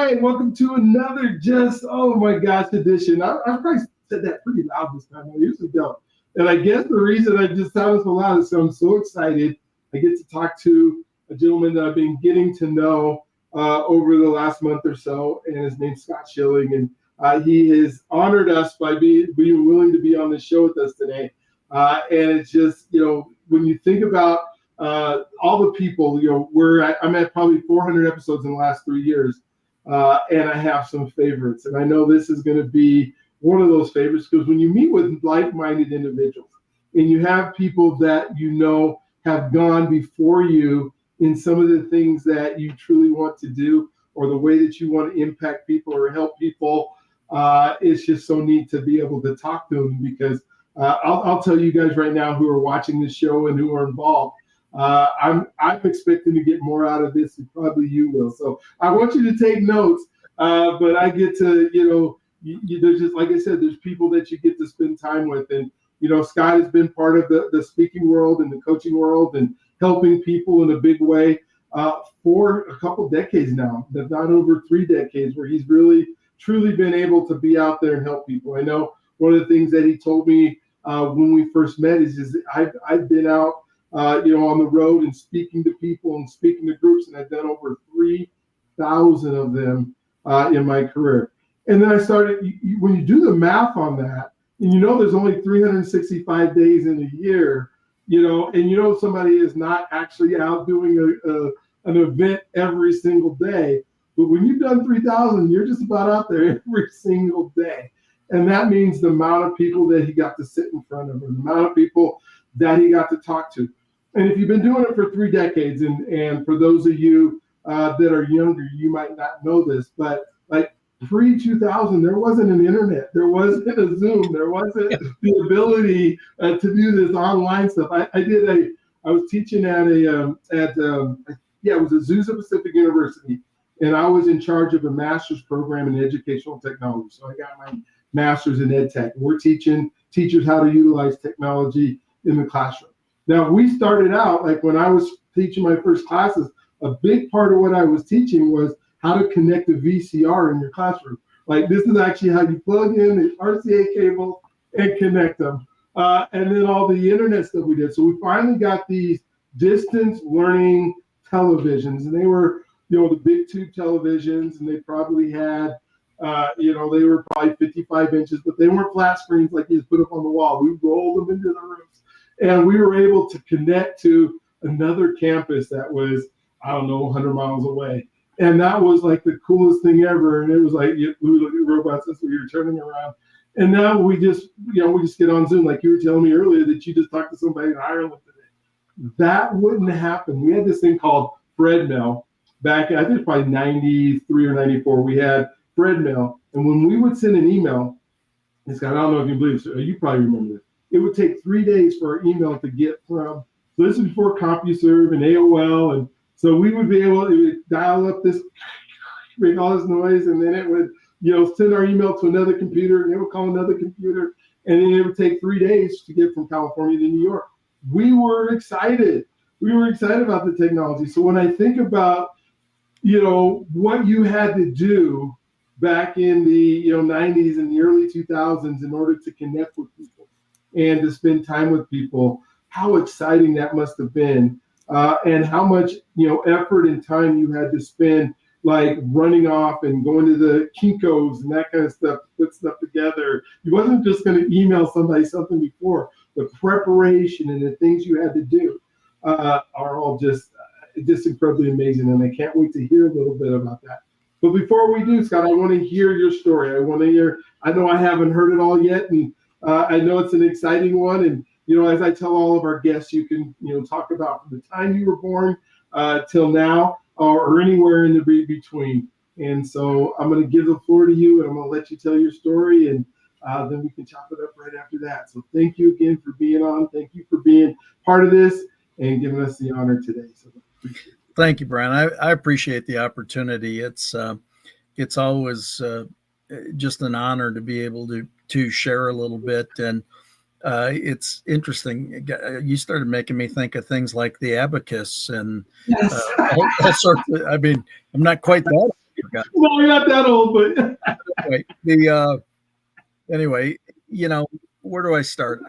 right, welcome to another oh my gosh edition. I probably said that pretty loud this time. I usually don't. And I guess the reason I just sounded so loud is I'm so excited. I get to talk to a gentleman that I've been getting to know over the last month or so, and his name's Scott Schilling. And he has honored us by being willing to be on the show with us today. And it's just, when you think about all the people, I'm at probably 400 episodes in the last 3 years. And I have some favorites. And I know this is going to be one of those favorites because when you meet with like-minded individuals and you have people that have gone before you in some of the things that you truly want to do or the way that you want to impact people or help people, it's just so neat to be able to talk to them because I'll tell you guys right now who are watching this show and who are involved, I'm expecting to get more out of this than probably you will. So I want you to take notes, but I get to, there's just, like I said, there's people that you get to spend time with. And, Scott has been part of the speaking world and the coaching world and helping people in a big way for a couple decades now, if not over 3 decades, where he's really, truly been able to be out there and help people. I know one of the things that he told me when we first met is I've been out on the road and speaking to people and speaking to groups, and I've done over 3,000 of them in my career. And then I started, when you do the math on that, and there's only 365 days in a year, and somebody is not actually out doing an event every single day. But when you've done 3,000, you're just about out there every single day. And that means the amount of people that he got to sit in front of, and the amount of people that he got to talk to. And if you've been doing it for 3 decades, and for those of you that are younger, you might not know this, but like pre-2000, there wasn't an internet, there wasn't a Zoom, there wasn't the ability to do this online stuff. I was teaching at it was Azusa Pacific University, and I was in charge of a master's program in educational technology. So I got my master's in ed tech. We're teaching teachers how to utilize technology in the classroom. Now, we started out, like when I was teaching my first classes, a big part of what I was teaching was how to connect a VCR in your classroom. Like, this is actually how you plug in the RCA cable and connect them. And then all the internet stuff we did. So we finally got these distance learning televisions, and they were, the big tube televisions, and they probably had, they were probably 55 inches, but they weren't flat screens like you just put up on the wall. We rolled them into the rooms. And we were able to connect to another campus that was, 100 miles away. And that was like the coolest thing ever. And it was like, we look at robots as we were turning around. And now we just get on Zoom, like you were telling me earlier that you just talked to somebody in Ireland today. That wouldn't happen. We had this thing called FredMail back, I think probably 93 or 94. We had FredMail. And when we would send an email, I don't know if you believe this, you probably remember this. It would take 3 days for our email to get from, so this is before CompuServe and AOL, and so we would be able to dial up this, make all this noise, and then it would, send our email to another computer, and it would call another computer, and then it would take 3 days to get from California to New York. We were excited. We were excited about the technology. So when I think about, what you had to do back in the 90s and the early 2000s in order to connect with people and to spend time with people, how exciting that must have been, and how much effort and time you had to spend, like running off and going to the Kinkos and that kind of stuff to put stuff together. You wasn't just going to email somebody something before. The preparation and the things you had to do are all just incredibly amazing, and I can't wait to hear a little bit about that. But before we do, Scott, I want to hear your story. I know I haven't heard it all yet, and I know it's an exciting one. And, as I tell all of our guests, you can, talk about from the time you were born till now or anywhere in the between. And so I'm going to give the floor to you, and I'm going to let you tell your story, and then we can chop it up right after that. So thank you again for being on. Thank you for being part of this and giving us the honor today. So appreciate it. Thank you, Brian. I appreciate the opportunity. It's always just an honor to be able to share a little bit. And it's interesting. You started making me think of things like the abacus and Yes. all sorts of, I'm not quite that God. No, you're not that old, but Anyway, where do I start?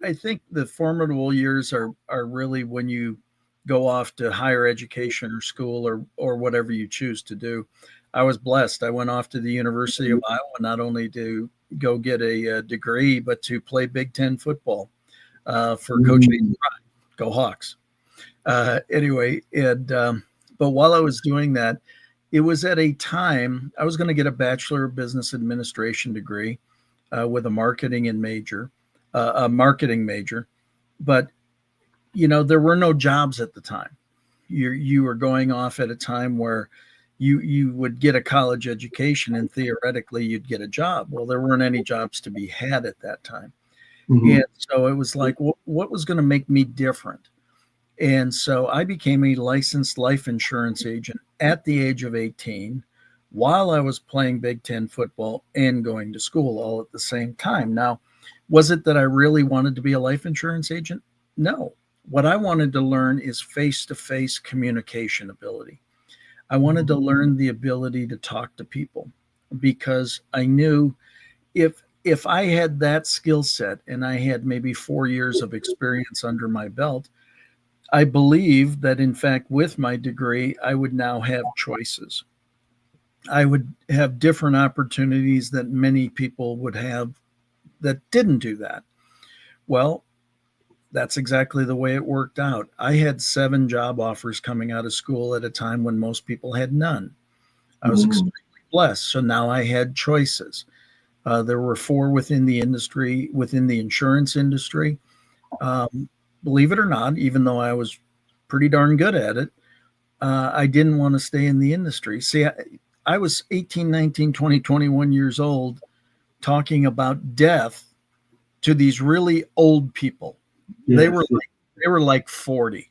I think the formidable years are really when you go off to higher education or school or whatever you choose to do. I was blessed. I went off to the University of Iowa not only to go get a degree, but to play Big Ten football for Coach Hayden Ryan. Go Hawks. Anyway, but while I was doing that, it was at a time I was going to get a Bachelor of Business Administration degree with a marketing major, but there were no jobs at the time. You were going off at a time where you would get a college education and theoretically you'd get a job. Well, there weren't any jobs to be had at that time. And so it was like, what was going to make me different? And so I became a licensed life insurance agent at the age of 18 while I was playing Big Ten football and going to school all at the same time. Now, was it that I really wanted to be a life insurance agent? No. What I wanted to learn is face-to-face communication ability. I wanted to learn the ability to talk to people because I knew if I had that skill set and I had maybe 4 years of experience under my belt, I believe that, in fact, with my degree, I would now have choices. I would have different opportunities that many people would have that didn't do that. Well, that's exactly the way it worked out. I had 7 job offers coming out of school at a time when most people had none. I was extremely blessed. So now I had choices. There were 4 within the industry, within the insurance industry. Believe it or not, even though I was pretty darn good at it, I didn't want to stay in the industry. See, I was 18, 19, 20, 21 years old talking about death to these really old people. Yes. They were like 40,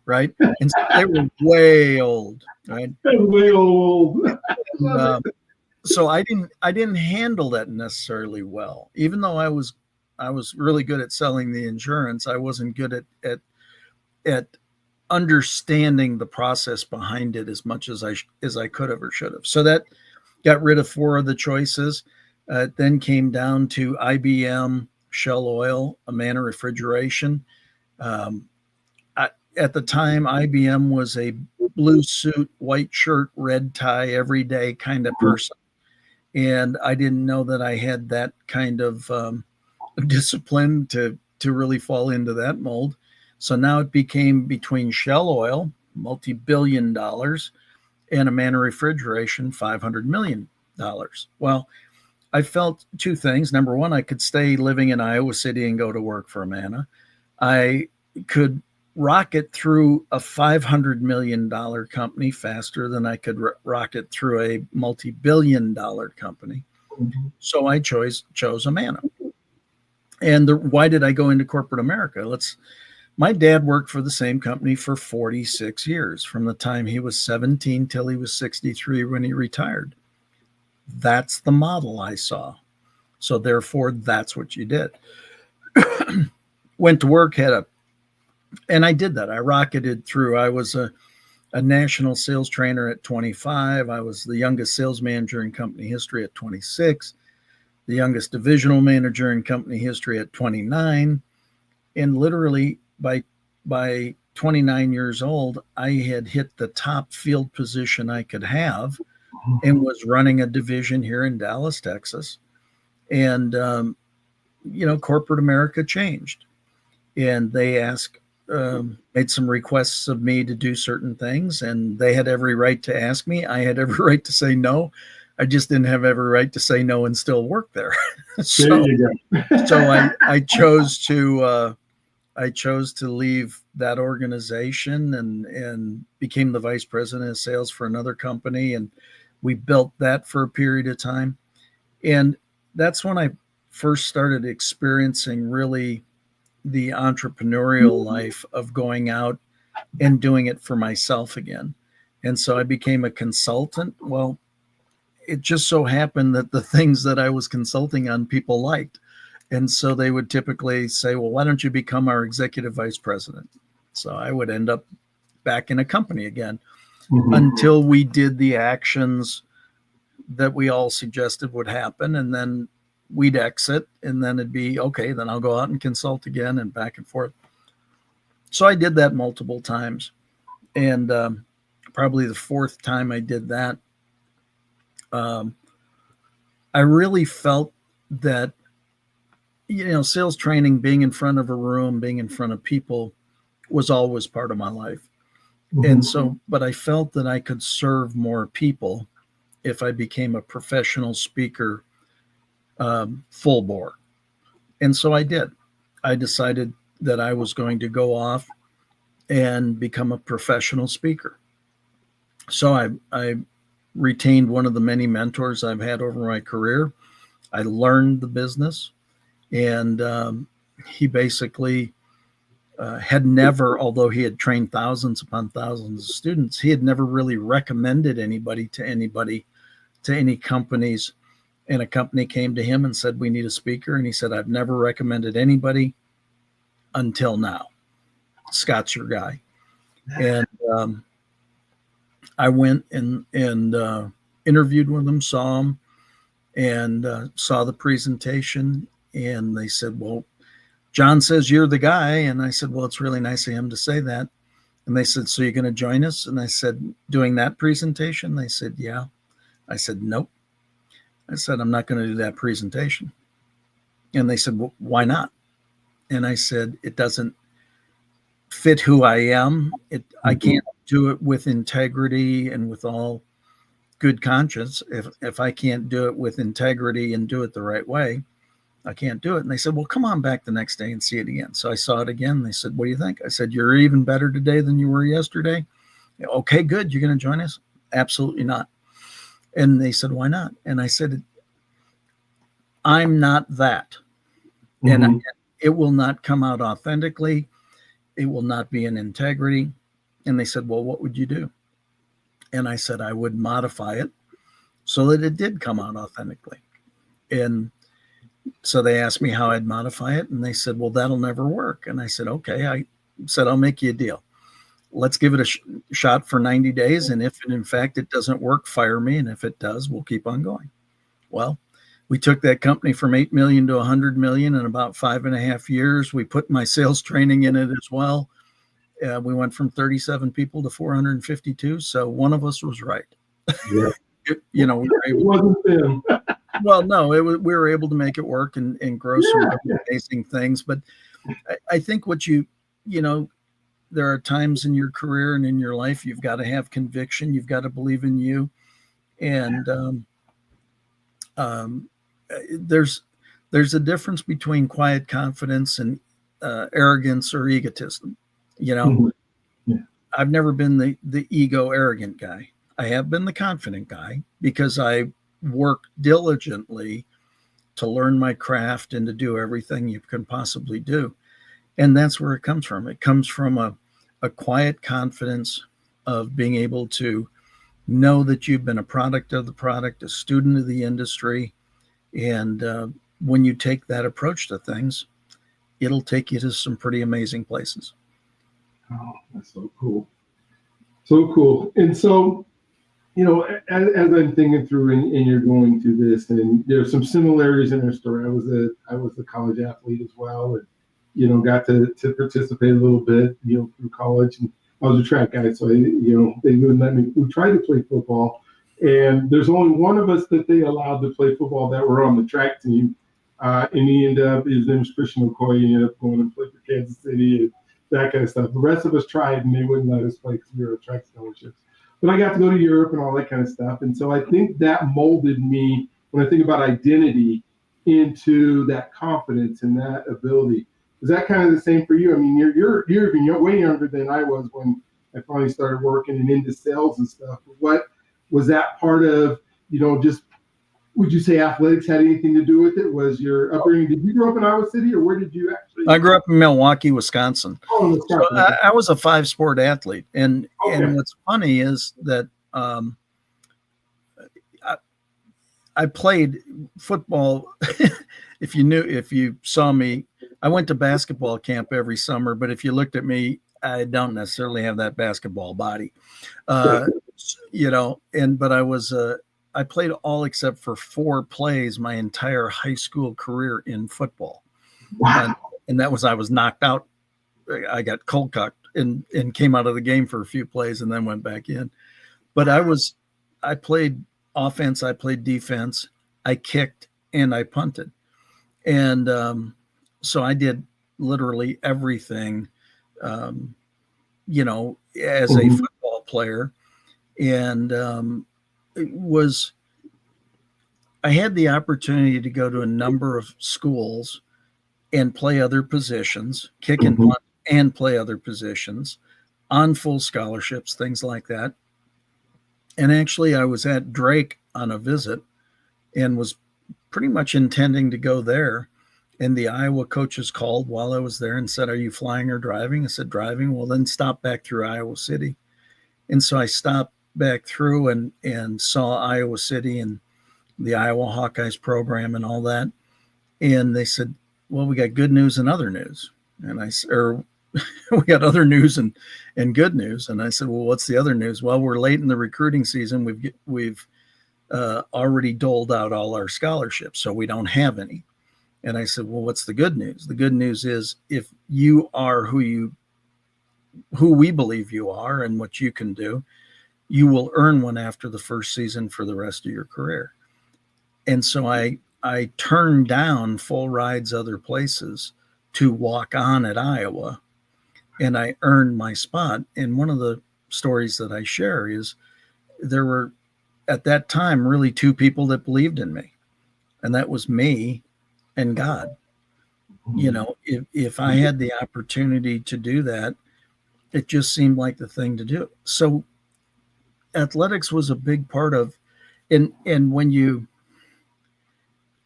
right? And so they were way old, right? Way old. So I didn't handle that necessarily well. Even though I was really good at selling the insurance, I wasn't good at understanding the process behind it as much as I could have or should have. So that got rid of 4 of the choices. Then came down to IBM, Shell Oil, Amana Refrigeration. At the time, IBM was a blue suit, white shirt, red tie, everyday kind of person. And I didn't know that I had that kind of discipline to really fall into that mold. So now it became between Shell Oil, multi-billion dollars, and Amana Refrigeration, $500 million. Well, I felt 2 things. Number one, I could stay living in Iowa City and go to work for Amana. I could rocket through a $500 million company faster than I could rocket through a multi-billion dollar company. So I chose Amana. And why did I go into corporate America? My dad worked for the same company for 46 years, from the time he was 17 till he was 63 when he retired. That's the model I saw. So therefore, that's what you did. Went to work, and I did that. I rocketed through. I was a national sales trainer at 25. I was the youngest sales manager in company history at 26, the youngest divisional manager in company history at 29. And literally by 29 years old, I had hit the top field position I could have and was running a division here in Dallas, Texas. And, corporate America changed. And they made some requests of me to do certain things, and they had every right to ask me. I had every right to say no. I just didn't have every right to say no and still work there. So I chose to leave that organization and became the vice president of sales for another company. And we built that for a period of time. And that's when I first started experiencing really the entrepreneurial life of going out and doing it for myself again. And so I became a consultant. Well, it just so happened that the things that I was consulting on people liked. And so they would typically say, well, why don't you become our executive vice president? So I would end up back in a company again until we did the actions that we all suggested would happen, and then we'd exit, and then it'd be okay. Then I'll go out and consult again, and back and forth. So I did that multiple times, and probably the fourth time I did that, I really felt that, sales training, being in front of a room, being in front of people, was always part of my life. Mhm. And so, but I felt that I could serve more people if I became a professional speaker, full bore. And so I did. I decided that I was going to go off and become a professional speaker. So I retained one of the many mentors I've had over my career. I learned the business, and he basically had never, although he had trained thousands upon thousands of students, he had never really recommended anybody to any companies. And a company came to him and said, "We need a speaker." And he said, "I've never recommended anybody until now. Scott's your guy." And I went and interviewed with him, saw him, and saw the presentation. And they said, "Well, John says you're the guy." And I said, "Well, it's really nice of him to say that." And they said, "So you're going to join us?" And I said, "Doing that presentation?" They said, "Yeah." I said, "Nope." I said, "I'm not going to do that presentation." And they said, "Well, why not?" And I said, "It doesn't fit who I am. I can't do it with integrity and with all good conscience. If I can't do it with integrity and do it the right way, I can't do it." And they said, "Well, come on back the next day and see it again." So I saw it again. They said, "What do you think?" I said, "You're even better today than you were yesterday." "Okay, good. You're going to join us?" "Absolutely not." And they said, "Why not?" And I said, "I'm not that." Mhm. And it will not come out authentically. It will not be in integrity. And they said, "Well, what would you do?" And I said, "I would modify it so that it did come out authentically." And so they asked me how I'd modify it. And they said, "Well, that'll never work." And I said, "Okay." I said, "I'll make you a deal. Let's give it a shot for 90 days. And if in fact it doesn't work, fire me. And if it does, we'll keep on going." Well, we took that company from 8 million to 100 million in about 5.5 years. We put my sales training in it as well. We went from 37 people to 452. So one of us was right. Yeah. We were It able. wasn't them. Well, no, we were able to make it work and grow some really amazing things. But I think there are times in your career and in your life you've got to have conviction. You've got to believe in you, and there's a difference between quiet confidence and arrogance or egotism. Mhm. Yeah. I've never been the ego arrogant guy. I have been the confident guy because I work diligently to learn my craft and to do everything you can possibly do. And that's where it comes from. It comes from a quiet confidence of being able to know that you've been a product of the product, a student of the industry. And when you take that approach to things, it'll take you to some pretty amazing places. Oh, that's so cool. So cool. And so, as I'm thinking through and you're going through this, and there's some similarities in our story. I was a college athlete as well, and got to participate a little bit, through college. And I was a track guy, so they wouldn't let me. We tried to play football, and there's only one of us that they allowed to play football that were on the track team. And he ended up, his name was Christian McCoy. He ended up going and played for Kansas City and that kind of stuff. The rest of us tried, and they wouldn't let us play because we were on track scholarships. But I got to go to Europe and all that kind of stuff. And so I think that molded me when I think about identity into that confidence and that ability. Is that kind of the same for you? I mean, you're way younger than I was when I finally started working and into sales and stuff. What was that part of, just, would you say athletics had anything to do with it? Was your upbringing, did you grow up in Iowa City, or where did you actually? I grew up in Milwaukee, Wisconsin. Oh, Wisconsin. So I was a 5-sport athlete. And what's funny is that I played football. If you saw me, I went to basketball camp every summer, but if you looked at me, I don't necessarily have that basketball body, but I I played all except for 4 plays my entire high school career in football. Wow. And that was, I was knocked out. I got cold cocked and came out of the game for a few plays and then went back in. But I played offense, I played defense, I kicked, and I punted. And so I did literally everything, you know, as a football player. And I had the opportunity to go to a number of schools and play other positions, kick and punt, and play other positions on full scholarships, things like that. And actually, I was at Drake on a visit and was pretty much intending to go there. And the Iowa coaches called while I was there and said, "Are you flying or driving?" I said, "Driving." "Well, then stop back through Iowa City." And so I stopped back through and saw Iowa City and the Iowa Hawkeyes program and all that. And they said, "Well, we got good news and other news." And we got other news and good news. And I said, "Well, what's the other news?" "Well, we're late in the recruiting season. We've already doled out all our scholarships, so we don't have any." And I said, "Well, what's the good news?" "The good news is if you are who we believe you are and what you can do, you will earn one after the first season for the rest of your career." And so I turned down full rides other places to walk on at Iowa, and I earned my spot. And one of the stories that I share is there were at that time really 2 people that believed in me, and that was me and God. You know, if I had the opportunity to do that, it just seemed like the thing to do. So athletics was a big part of, and when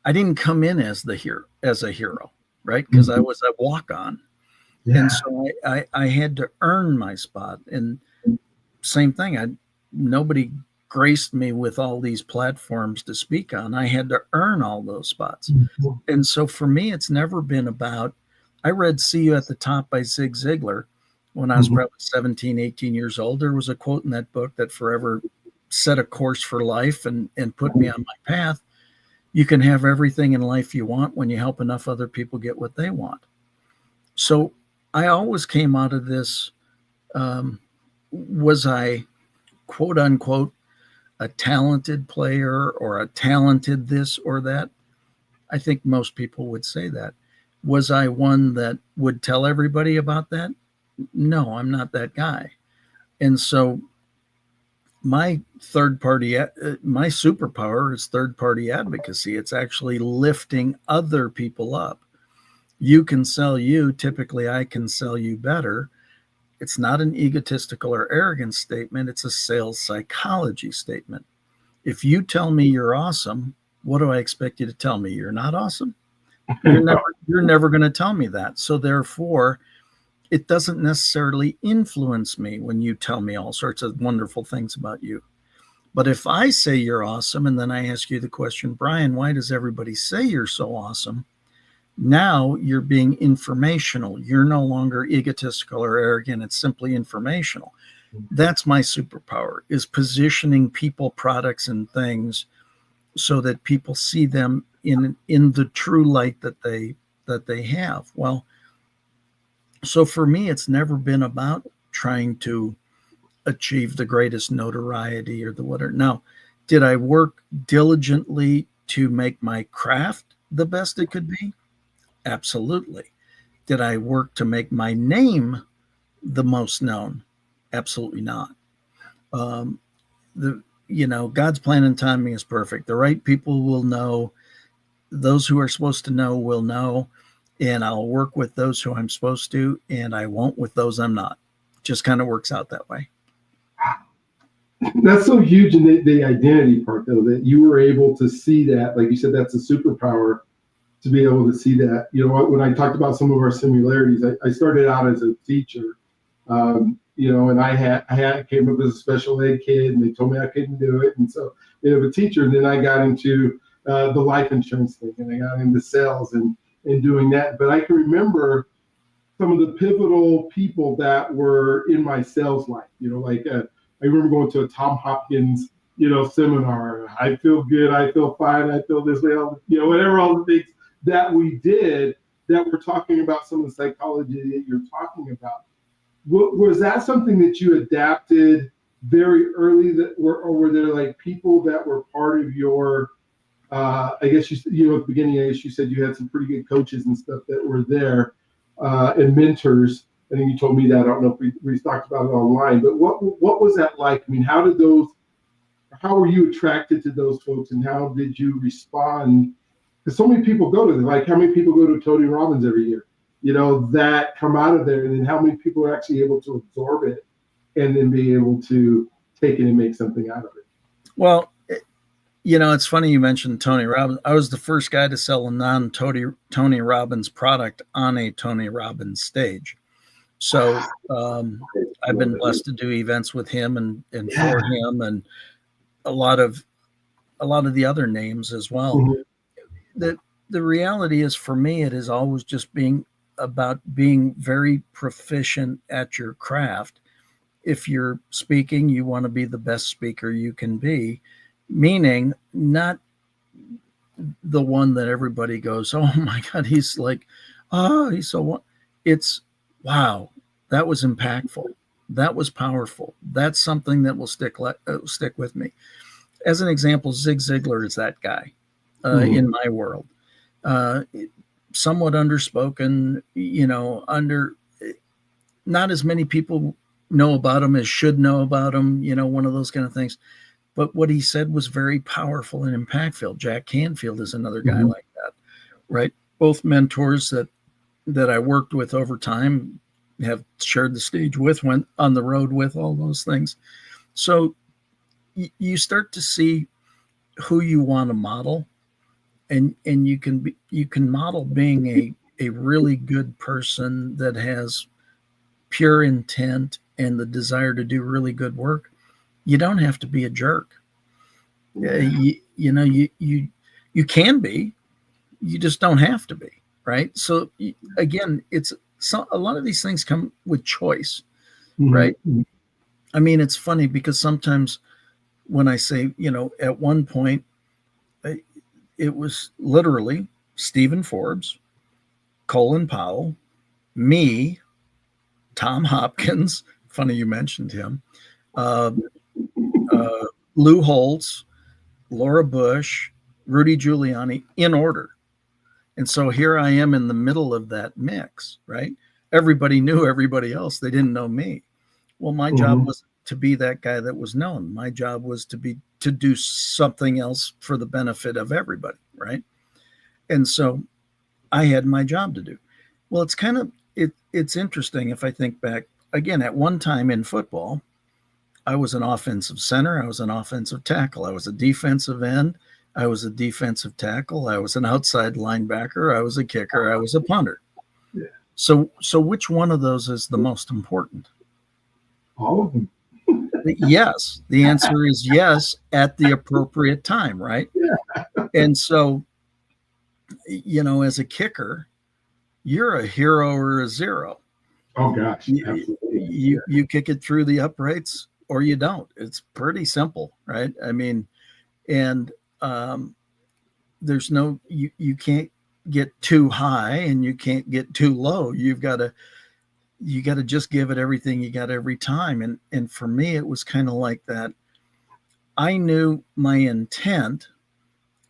I didn't come in as a hero, right? Because I was a walk-on. Yeah. And so I had to earn my spot. And same thing, nobody graced me with all these platforms to speak on. I had to earn all those spots. Mm-hmm. And so for me, it's never been about, I read See You at the Top by Zig Ziglar when I was probably 17, 18 years old. There was a quote in that book that forever set a course for life and put me on my path. You can have everything in life you want when you help enough other people get what they want. So I always came out of this, was I, quote unquote, a talented player or a talented this or that? I think most people would say that. Was I one that would tell everybody about that? No, I'm not that guy. And so my superpower is third-party advocacy. It's actually lifting other people up. You can sell you. Typically, I can sell you better. It's not an egotistical or arrogant statement. It's a sales psychology statement. If you tell me you're awesome, what do I expect you to tell me? You're not awesome? You're never going to tell me that. So therefore, it doesn't necessarily influence me when you tell me all sorts of wonderful things about you. But if I say you're awesome, and then I ask you the question, "Brian, why does everybody say you're so awesome?" Now you're being informational. You're no longer egotistical or arrogant. It's simply informational. That's my superpower, is positioning people, products, and things so that people see them in the true light that they have. Well, so for me, it's never been about trying to achieve the greatest notoriety or the whatever. Now, did I work diligently to make my craft the best it could be? Absolutely. Did I work to make my name the most known? Absolutely not. God's plan and timing is perfect. The right people will know. Those who are supposed to know will know. And I'll work with those who I'm supposed to, and I won't with those I'm not. Just kind of works out that way. That's so huge in the identity part, though, that you were able to see that. Like you said, that's a superpower, to be able to see that. You know, when I talked about some of our similarities, I started out as a teacher, and I came up as a special ed kid, and they told me I couldn't do it. And so, a teacher, and then I got into the life insurance thing, and I got into sales and doing that. But I can remember some of the pivotal people that were in my sales life. I remember going to a Tom Hopkins, seminar. I feel good. I feel fine. I feel this way. Whatever all the things that we did that we're talking about, some of the psychology that you're talking about. Was that something that you adapted very early, or were there like people that were part of your, I guess at the beginning, I guess you said you had some pretty good coaches and stuff that were there, and mentors. I think you told me that. I don't know if we talked about it online, but what was that like? I mean, how were you attracted to those folks, and how did you respond? Because so many people go to them. Like, how many people go to Tony Robbins every year? That come out of there, and then how many people are actually able to absorb it and then be able to take it and make something out of it? Well, it's funny you mentioned Tony Robbins. I was the first guy to sell a non-Tony Robbins product on a Tony Robbins stage. So I've been blessed to do events with him and for him, and a lot of the other names as well. Mm-hmm. The reality is, for me, it is always just about being very proficient at your craft. If you're speaking, you want to be the best speaker you can be, meaning not the one that everybody goes, oh my God, he's like, oh, he's so, it's, wow, that was impactful. That was powerful. That's something that will stick with me. As an example, Zig Ziglar is that guy in my world. Somewhat underspoken, not as many people know about him as should know about him, one of those kind of things. But what he said was very powerful and impactful. Jack Canfield is another guy like that, right? Both mentors that I worked with over time, have shared the stage with, went on the road with, all those things. So you start to see who you want to model, and you can model being a really good person that has pure intent and the desire to do really good work. You don't have to be a jerk. You can be, you just don't have to be, right? So again, a lot of these things come with choice, right? I mean, it's funny because sometimes when I say, at one point, it was literally Stephen Forbes, Colin Powell, me, Tom Hopkins. Funny you mentioned him. Lou Holtz, Laura Bush, Rudy Giuliani, in order. And so here I am in the middle of that mix, right? Everybody knew everybody else. They didn't know me. Well, my job was to be that guy that was known. My job was to do something else for the benefit of everybody, right? And so I had my job to do. Well, it's interesting if I think back again. At one time in football, I was an offensive center. I was an offensive tackle. I was a defensive end. I was a defensive tackle. I was an outside linebacker. I was a kicker. I was a punter. Yeah. So which one of those is the most important? All of them. Yes. The answer is yes, at the appropriate time, right? Yeah. And so, as a kicker, you're a hero or a zero. Oh gosh. You kick it through the uprights or you don't. It's pretty simple, right? I mean, and there's no, you can't get too high and you can't get too low. You got to just give it everything you got every time. And for me, it was kind of like that. I knew my intent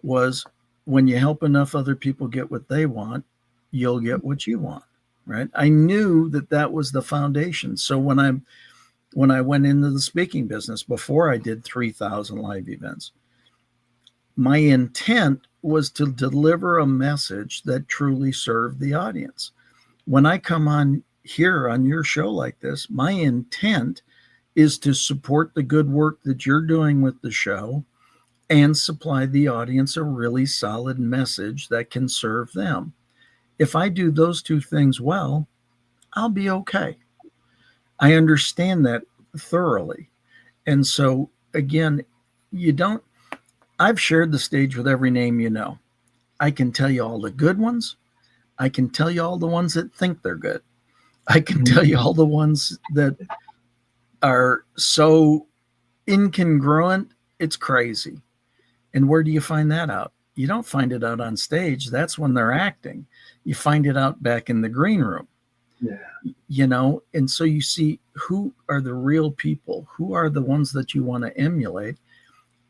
was, when you help enough other people get what they want, you'll get what you want, right? I knew that was the foundation. So when I went into the speaking business, before I did 3,000 live events, my intent was to deliver a message that truly served the audience. When I come on here on your show like this, my intent is to support the good work that you're doing with the show and supply the audience a really solid message that can serve them. If I do those two things well, I'll be okay. I understand that thoroughly. And so again, I've shared the stage with every name you know. I can tell you all the good ones. I can tell you all the ones that think they're good. I can tell you all the ones that are so incongruent It's crazy. And where do you find that out? You don't find it out on stage. That's when they're acting. You find it out back in the green room. Yeah. And so you see who are the real people, who are the ones that you want to emulate.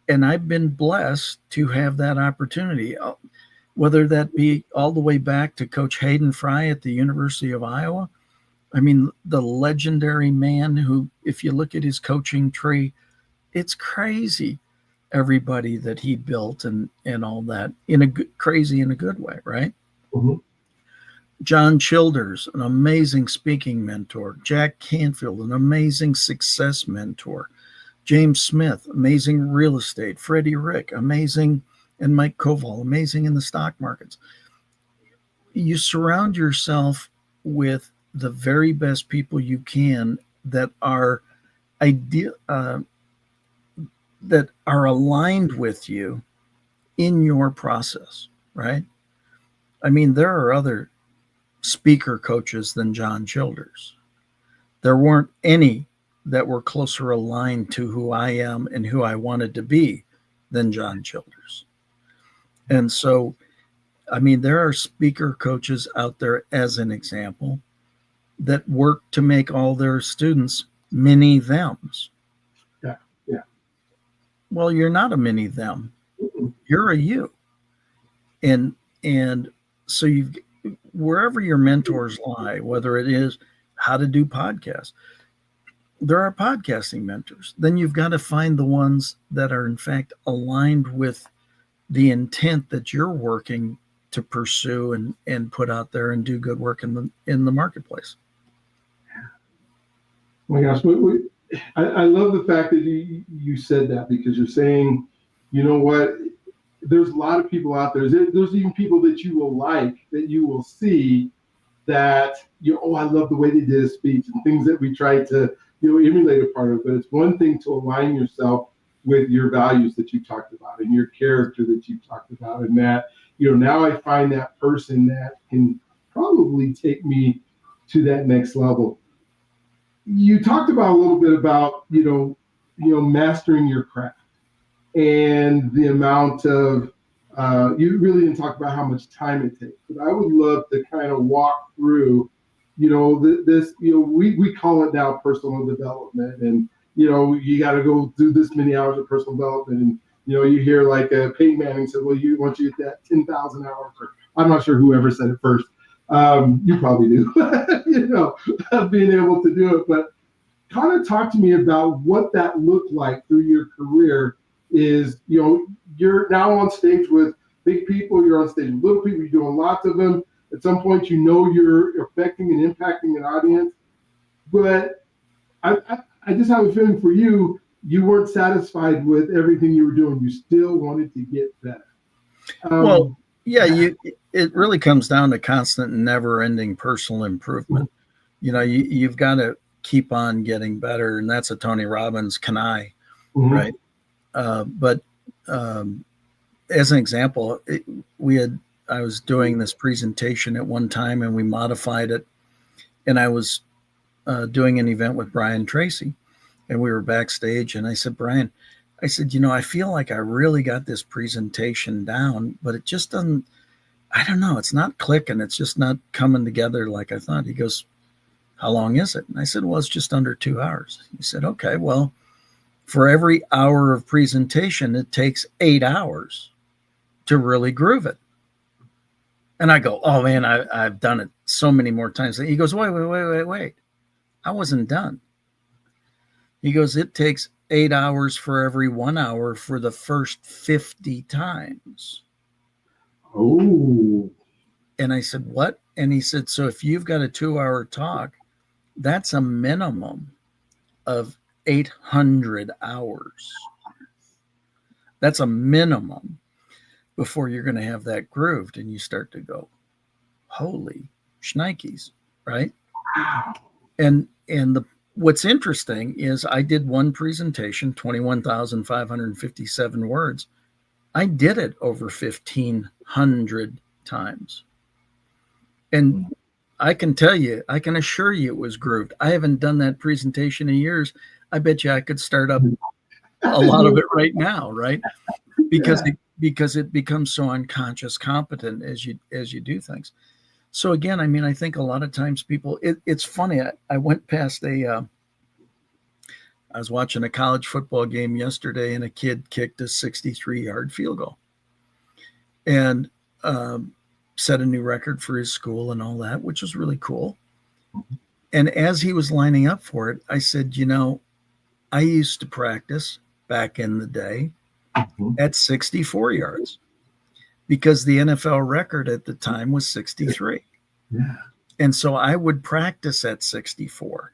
And I've been blessed to have that opportunity, whether that be all the way back to Coach Hayden Fry at the University of Iowa. I mean, the legendary man who, if you look at his coaching tree, it's crazy. Everybody that he built and all that in a good, crazy in a good way, right? Mm-hmm. John Childers, an amazing speaking mentor. Jack Canfield, an amazing success mentor. James Smith, amazing real estate. Freddie Rick, amazing, and Mike Koval, amazing in the stock markets. You surround yourself with the very best people you can that are ideal, that are aligned with you in your process, right? I mean, there are other speaker coaches than John Childers. There weren't any that were closer aligned to who I am and who I wanted to be than John Childers. And so, I mean, there are speaker coaches out there, as an example, that work to make all their students mini thems. Yeah. Yeah. Well, you're not a mini them. You're a you. And so you've wherever your mentors lie, whether it is how to do podcasts, there are podcasting mentors. Then you've got to find the ones that are in fact aligned with the intent that you're working to pursue and put out there and do good work in the marketplace. Oh my gosh, I love the fact that you said that, because you're saying, you know what, there's a lot of people out there. There's even people that you will like, that you will see that I love the way they did a speech and things that we try to emulate a part of. But it's one thing to align yourself with your values that you talked about and your character that you talked about, and that now I find that person that can probably take me to that next level. You talked about a little bit about mastering your craft and the amount of you really didn't talk about how much time it takes, but I would love to kind of walk through this we call it now personal development, and you got to go do this many hours of personal development, and you hear like Peyton Manning said, well, once you get that 10,000 hours, or I'm not sure whoever said it first. You probably do, being able to do it. But kind of talk to me about what that looked like through your career. Is, you're now on stage with big people, you're on stage with little people, you're doing lots of them. At some point, you're affecting and impacting an audience. But I just have a feeling for you, you weren't satisfied with everything you were doing. You still wanted to get better. Well, yeah, it really comes down to constant and never-ending personal improvement. You've got to keep on getting better, and that's a Tony Robbins canai, right? But as an example, I was doing this presentation at one time, and we modified it, and I was doing an event with Brian Tracy, and we were backstage, and I said, Brian, I said, I feel like I really got this presentation down, but it just doesn't, I don't know, it's not clicking. It's just not coming together like I thought. He goes, how long is it? And I said, well, it's just under 2 hours. He said, okay, well, for every hour of presentation, it takes 8 hours to really groove it. And I go, oh man, I've done it so many more times. He goes, wait. I wasn't done. He goes, it takes 8 hours for every 1 hour for the first 50 times. Oh. And I said, what? And he said, so if you've got a 2-hour talk, that's a minimum of 800 hours. That's a minimum before you're going to have that grooved. And you start to go, holy shnikes, right? Wow. And what's interesting is I did one presentation, 21,557 words. I did it over 1,500 times. And I can tell you, I can assure you it was grooved. I haven't done that presentation in years. I bet you I could start up a lot of it right now, right? Because Yeah. because it becomes so unconscious competent as you do things. So again, I mean, I think a lot of times people, it's funny. I went past I was watching a college football game yesterday, and a kid kicked a 63-yard field goal and set a new record for his school and all that, which was really cool. And as he was lining up for it, I said, I used to practice back in the day Mhm. at 64 yards because the NFL record at the time was 63. Yeah. And so I would practice at 64.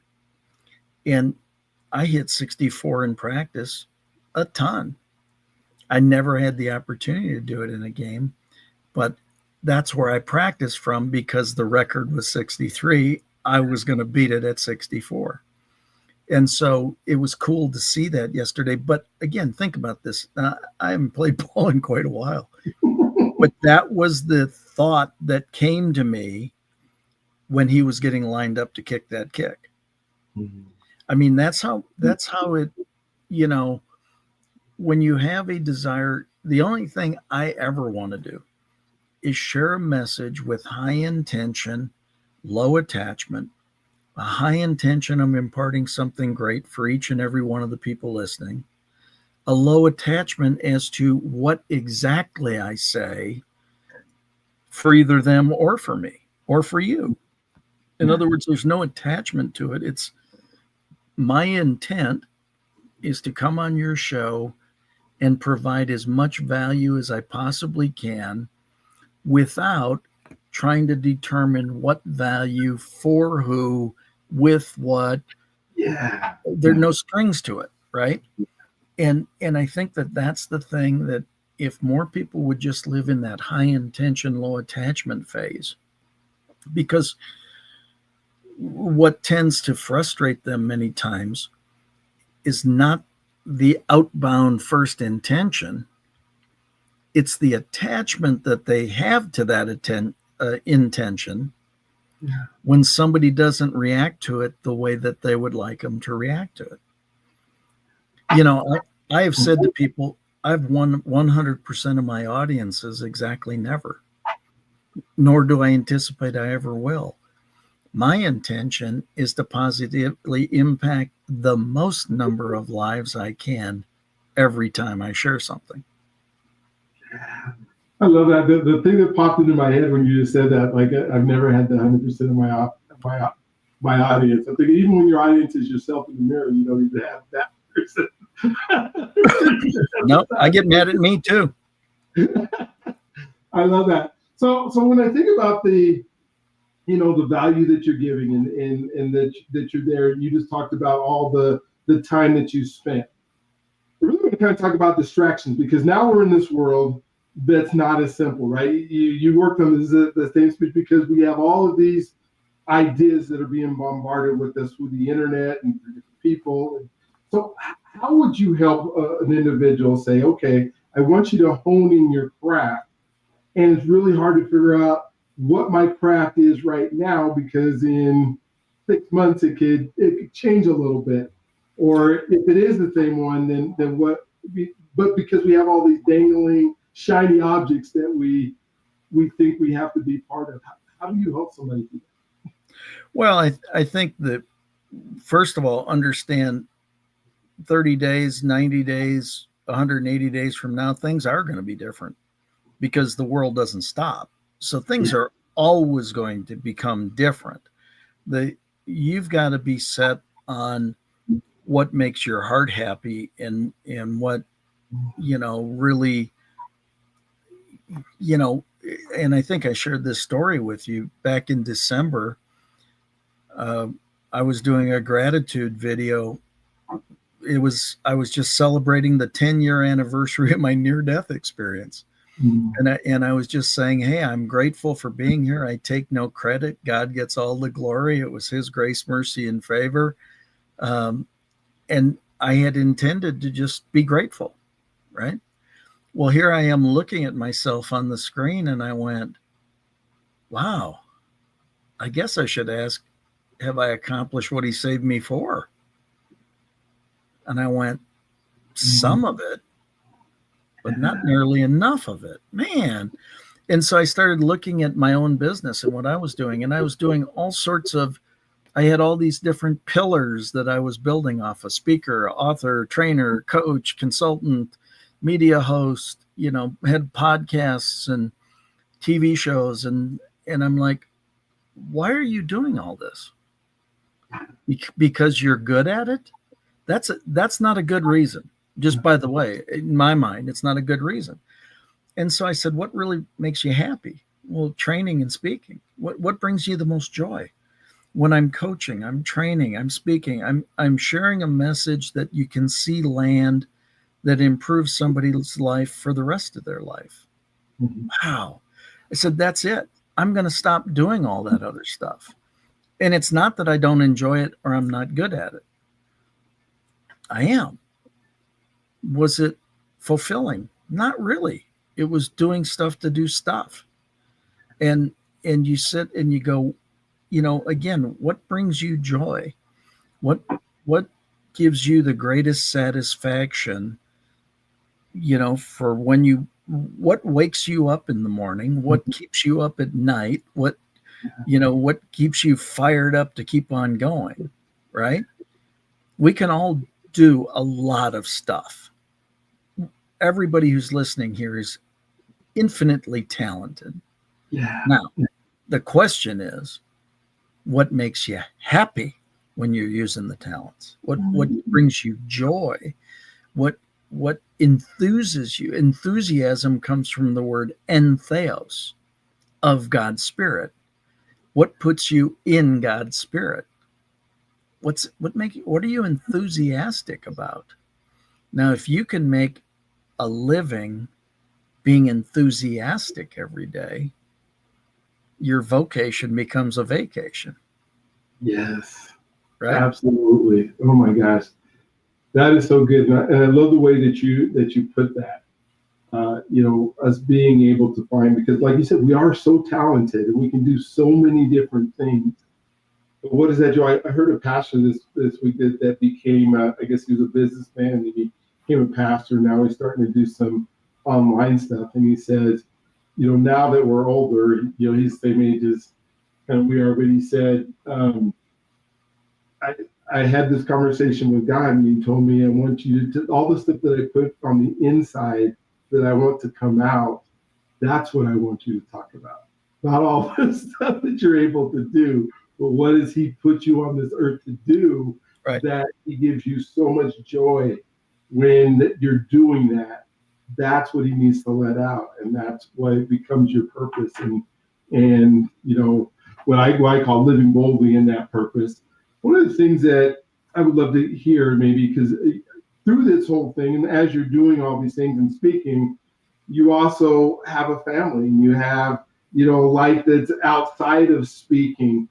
And I hit 64 in practice a ton. I never had the opportunity to do it in a game, but that's where I practiced from because the record was 63. I was going to beat it at 64. And so it was cool to see that yesterday. But again, think about this. I haven't played ball in quite a while, but that was the thought that came to me when he was getting lined up to kick that kick. Mhm. I mean, that's how it, you know, when you have a desire, the only thing I ever want to do is share a message with high intention, low attachment, a high intention of imparting something great for each and every one of the people listening, a low attachment as to what exactly I say for either them or for me or for you. In Yeah. other words, there's no attachment to it. It's my intent is to come on your show and provide as much value as I possibly can without trying to determine what value for who, with what. Yeah. There are no strings to it, right? And I think that that's the thing that if more people would just live in that high intention, low attachment phase, because what tends to frustrate them many times is not the outbound first intention, it's the attachment that they have to that intention Yeah. when somebody doesn't react to it the way that they would like them to react to it. I have said to people, I've won 100% of my audiences exactly never, nor do I anticipate I ever will. My intention is to positively impact the most number of lives I can every time I share something. I love that. The thing that popped into my head when you just said that, like I've never had the 100% of my my audience. I think even when your audience is yourself in the mirror, you don't even have that person. No, I get mad at me too. I love that. So when I think about the value that you're giving and that you're there, you just talked about all the time that you spent. I really want to kind of talk about distractions because now we're in this world that's not as simple, right? You worked on the same speech because we have all of these ideas that are being bombarded with us with the internet and through different people. So how would you help an individual say, okay, I want you to hone in your craft, and it's really hard to figure out what my craft is right now because in 6 months it could change a little bit, or if it is the same one, then what? But because we have all these dangling shiny objects that we think we have to be part of, how do you help somebody do that? Well, I think that first of all, understand 30 days, 90 days, 180 days from now, things are going to be different because the world doesn't stop. So things are always going to become different. You've got to be set on what makes your heart happy and what, really, you know, and I think I shared this story with you back in December. Uh, I was doing a gratitude video. I was just celebrating the 10-year anniversary of my near death experience. Mm. And I was just saying, hey, I'm grateful for being here. I take no credit. God gets all the glory. It was his grace, mercy, and favor. Um, and I had intended to just be grateful, right? Well, here I am looking at myself on the screen and I went, wow, I guess I should ask, have I accomplished what he saved me for? And I went, some of it, but not nearly enough of it, man. And so I started looking at my own business and what I was doing, and I was doing all sorts of, I had all these different pillars that I was building off: a speaker, author, trainer, coach, consultant, media host, had podcasts and TV shows. And I'm like, why are you doing all this? Because you're good at it? That's not a good reason. Just by the way, in my mind, it's not a good reason. And so I said, what really makes you happy? Well, training and speaking. What brings you the most joy? When I'm coaching, I'm training, I'm speaking, I'm sharing a message that you can see land, that improves somebody's life for the rest of their life. Wow. I said, that's it. I'm going to stop doing all that other stuff. And it's not that I don't enjoy it or I'm not good at it. I am. Was it fulfilling? Not really. It was doing stuff to do stuff. And you sit and you go, again, what brings you joy? What gives you the greatest satisfaction, for what wakes you up in the morning? What keeps you up at night? What keeps you fired up to keep on going, right? We can all do a lot of stuff. Everybody who's listening here is infinitely talented. Yeah. Now, the question is, what makes you happy when you're using the talents? What brings you joy? What enthuses you? Enthusiasm comes from the word entheos, of God's Spirit. What puts you in God's Spirit? What are you enthusiastic about? Now, if you can make a living being enthusiastic every day, your vocation becomes a vacation. Yes. Right? Absolutely. Oh my gosh. That is so good. And I love the way that you put that. Us being able to find, because like you said, we are so talented and we can do so many different things. But what is that, Joe? I heard a pastor this week that became, I guess he was a businessman and he became a pastor. Now he's starting to do some online stuff. And he says, now that we're older, he's the same age as kind of we are, but he said, I had this conversation with God and he told me, I want you to, all the stuff that I put on the inside that I want to come out, that's what I want you to talk about. Not all the stuff that you're able to do, but what does he put you on this earth to do, right, that he gives you so much joy when you're doing that. That's what he needs to let out. And that's what it becomes your purpose. And what I call living boldly in that purpose. One of the things that I would love to hear, maybe, because through this whole thing, and as you're doing all these things and speaking, you also have a family and you have, a life that's outside of speaking.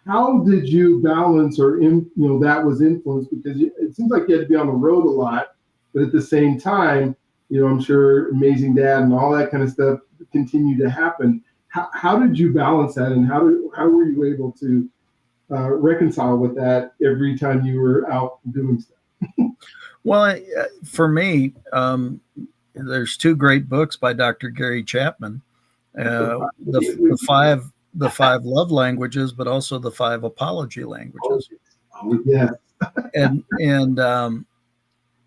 How did you balance, or that was influenced, because it seems like you had to be on the road a lot, but at the same time, I'm sure amazing dad and all that kind of stuff continued to happen. How did you balance that, and how were you able to reconcile with that every time you were out doing stuff? Well, for me, there's two great books by Dr. Gary Chapman, the five love languages, but also the 5 apology languages. Oh, yeah. and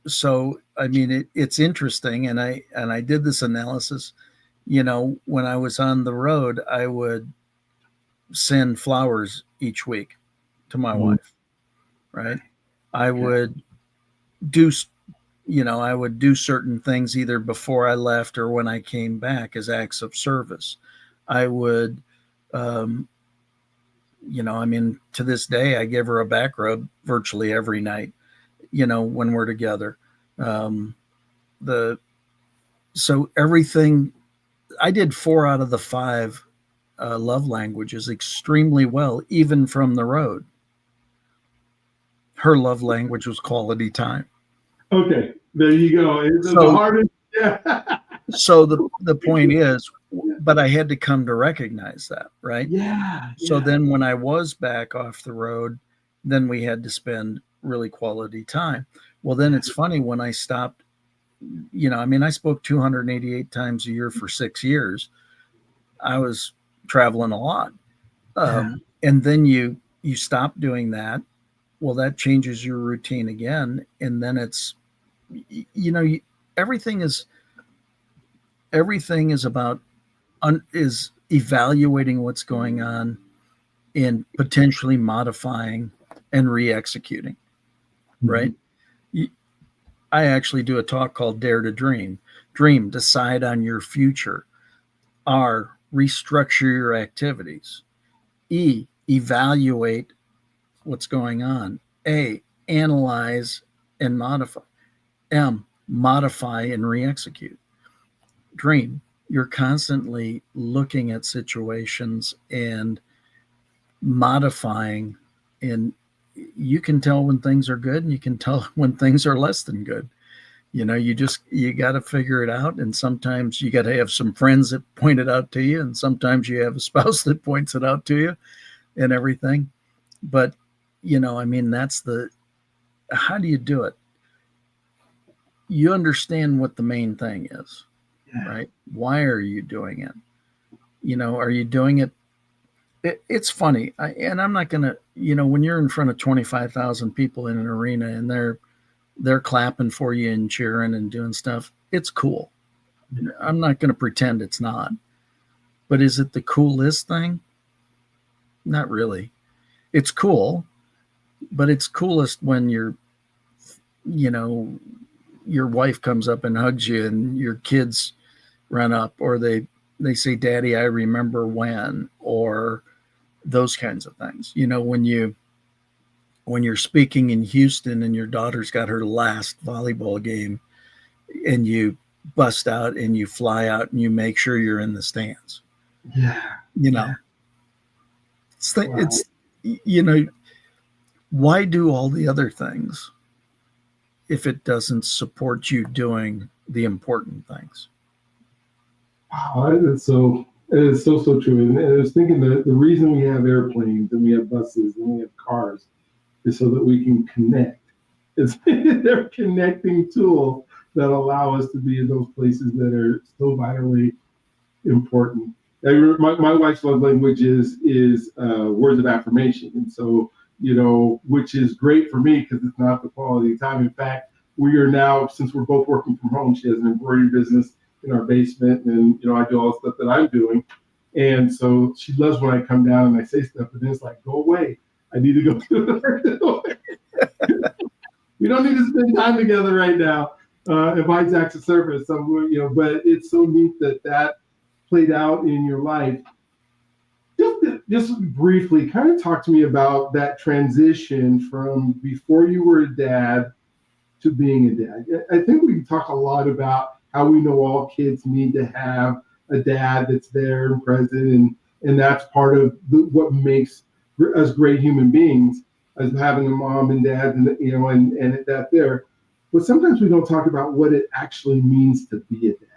so I mean, it's interesting, and I did this analysis. When I was on the road, I would send flowers each week to my wife, right? I would do certain things either before I left or when I came back as acts of service. I would, to this day, I give her a back rub virtually every night, when we're together. So everything, I did 4 out of the 5 love languages extremely well, even from the road. Her love language was quality time. Okay, there you go. It's the hardest. Yeah. So the point is, but I had to come to recognize that, right? Yeah. So then when I was back off the road, then we had to spend really quality time. Well, then it's funny, when I stopped I mean, I spoke 288 times a year for 6 years. I was traveling a lot. And then you stop doing that. Well, that changes your routine again. And then it's, you know, everything is, everything is about, is evaluating what's going on and potentially modifying and re-executing, right? I actually do a talk called Dare to Dream. Dream, decide on your future. R, restructure your activities. E, evaluate what's going on. A, analyze and modify. M, modify and re-execute. Dream, you're constantly looking at situations and modifying, and you can tell when things are good and you can tell when things are less than good. You got to figure it out, and sometimes you got to have some friends that point it out to you, and sometimes you have a spouse that points it out to you and everything. But I mean, how do you do it? You understand what the main thing is, right? Why are you doing it? Are you doing it? It's funny, and I'm not gonna, when you're in front of 25,000 people in an arena and they're clapping for you and cheering and doing stuff, it's cool. I'm not going to pretend it's not. But is it the coolest thing? Not really. It's cool, but it's coolest when your wife comes up and hugs you and your kids run up, or they say, "Daddy, I remember when," or those kinds of things. When you're speaking in Houston and your daughter's got her last volleyball game and you bust out and you fly out and you make sure you're in the stands. Yeah. It's why do all the other things if it doesn't support you doing the important things? Wow, it is so true. And I was thinking that the reason we have airplanes and we have buses and we have cars is so that we can connect. They're connecting tools that allow us to be in those places that are so vitally important. My wife's love language is words of affirmation, and so which is great for me because it's not the quality time. In fact, we are now, since we're both working from home, she has an embroidery business in our basement, and I do all the stuff that I'm doing, and so she loves when I come down and I say stuff, but then it's like, go away. I need to go do it. We don't need to spend time together right now. If Isaac's a surface, but it's so neat that played out in your life. Just briefly, kind of talk to me about that transition from before you were a dad to being a dad. I think we can talk a lot about how we know all kids need to have a dad that's there and present, and that's part of what makes us great human beings, as having a mom and dad, and that there. But sometimes we don't talk about what it actually means to be a dad.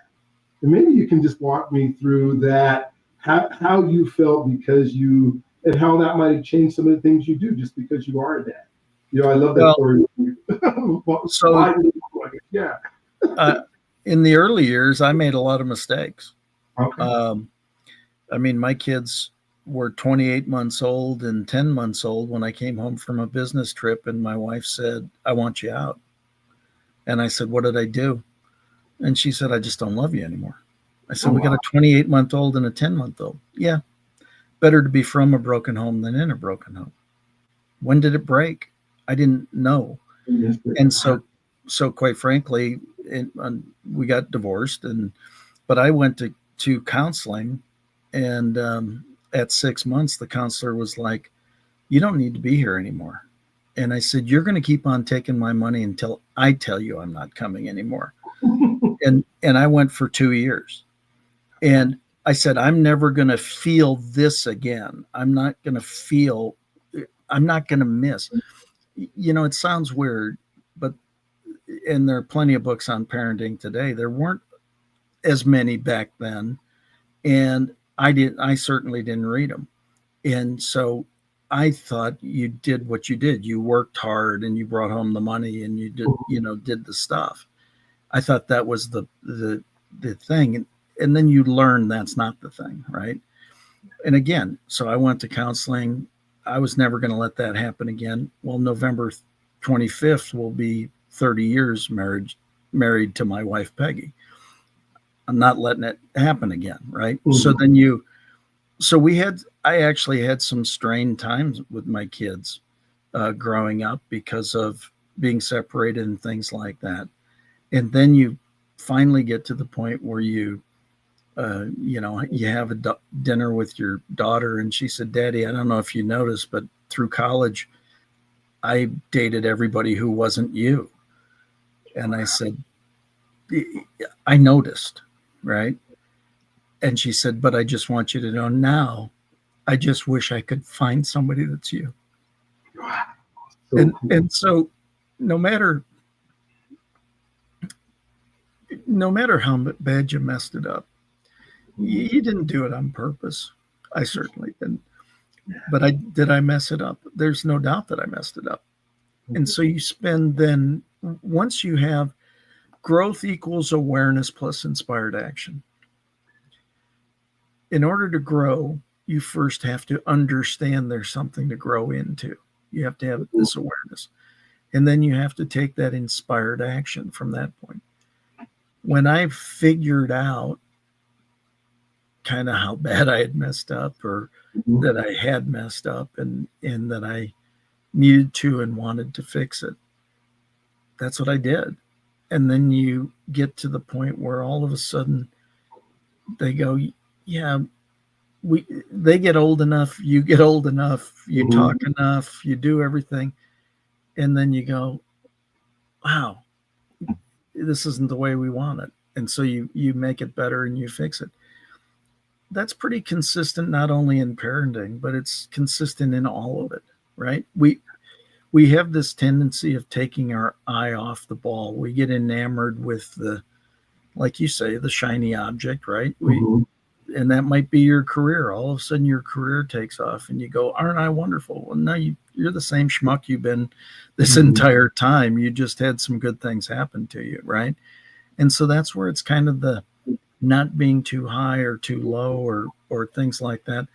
And maybe you can just walk me through that, how you felt and how that might have changed some of the things you do just because you are a dad. I love that story. So, yeah. In the early years, I made a lot of mistakes. Okay. I mean, my kids were 28 months old and 10 months old when I came home from a business trip, and my wife said, "I want you out." And I said, "What did I do?" And she said, "I just don't love you anymore." I said, "We got a 28-month-old and a 10-month-old. Yeah. Better to be from a broken home than in a broken home." When did it break? I didn't know. And so quite frankly, we got divorced, but I went to counseling, and at 6 months, the counselor was like, "You don't need to be here anymore." And I said, "You're going to keep on taking my money until I tell you I'm not coming anymore." and I went for 2 years. And I said, "I'm never going to feel this again. I'm not going to miss." It sounds weird, but, and there are plenty of books on parenting today. There weren't as many back then. And I certainly didn't read them. And so I thought you did what you did. You worked hard and you brought home the money and you did the stuff. I thought that was the thing. And then you learn that's not the thing, right? And again, so I went to counseling. I was never going to let that happen again. Well, November 25th will be 30 years married to my wife, Peggy. I'm not letting it happen again, right? Mm-hmm. I actually had some strained times with my kids growing up because of being separated and things like that. And then you finally get to the point where you have a dinner with your daughter, and she said, "Daddy, I don't know if you noticed, but through college, I dated everybody who wasn't you." And I said, "I noticed, right?" And she said, "But I just want you to know now, I just wish I could find somebody that's you." And so no matter how bad you messed it up, you didn't do it on purpose. I certainly didn't. But did I mess it up? There's no doubt that I messed it up. And so you spend then, once you have growth equals awareness plus inspired action. In order to grow, you first have to understand there's something to grow into. You have to have this awareness. And then you have to take that inspired action from that point. When I figured out kind of how bad I had messed up, or that I had messed up, and that I needed to and wanted to fix it, that's what I did. And then you get to the point where all of a sudden they go, yeah, they get old enough, you get old enough, you talk enough, you do everything. And then you go, wow, this isn't the way we want it. And so you make it better and you fix it. That's pretty consistent, not only in parenting, but it's consistent in all of it, right? We have this tendency of taking our eye off the ball. We get enamored with like you say, the shiny object, right? And that might be your career. All of a sudden your career takes off and you go, aren't I wonderful? Well, no, you're the same schmuck you've been this entire time. You just had some good things happen to you, right? And so that's where it's kind of the not being too high or too low or things like that.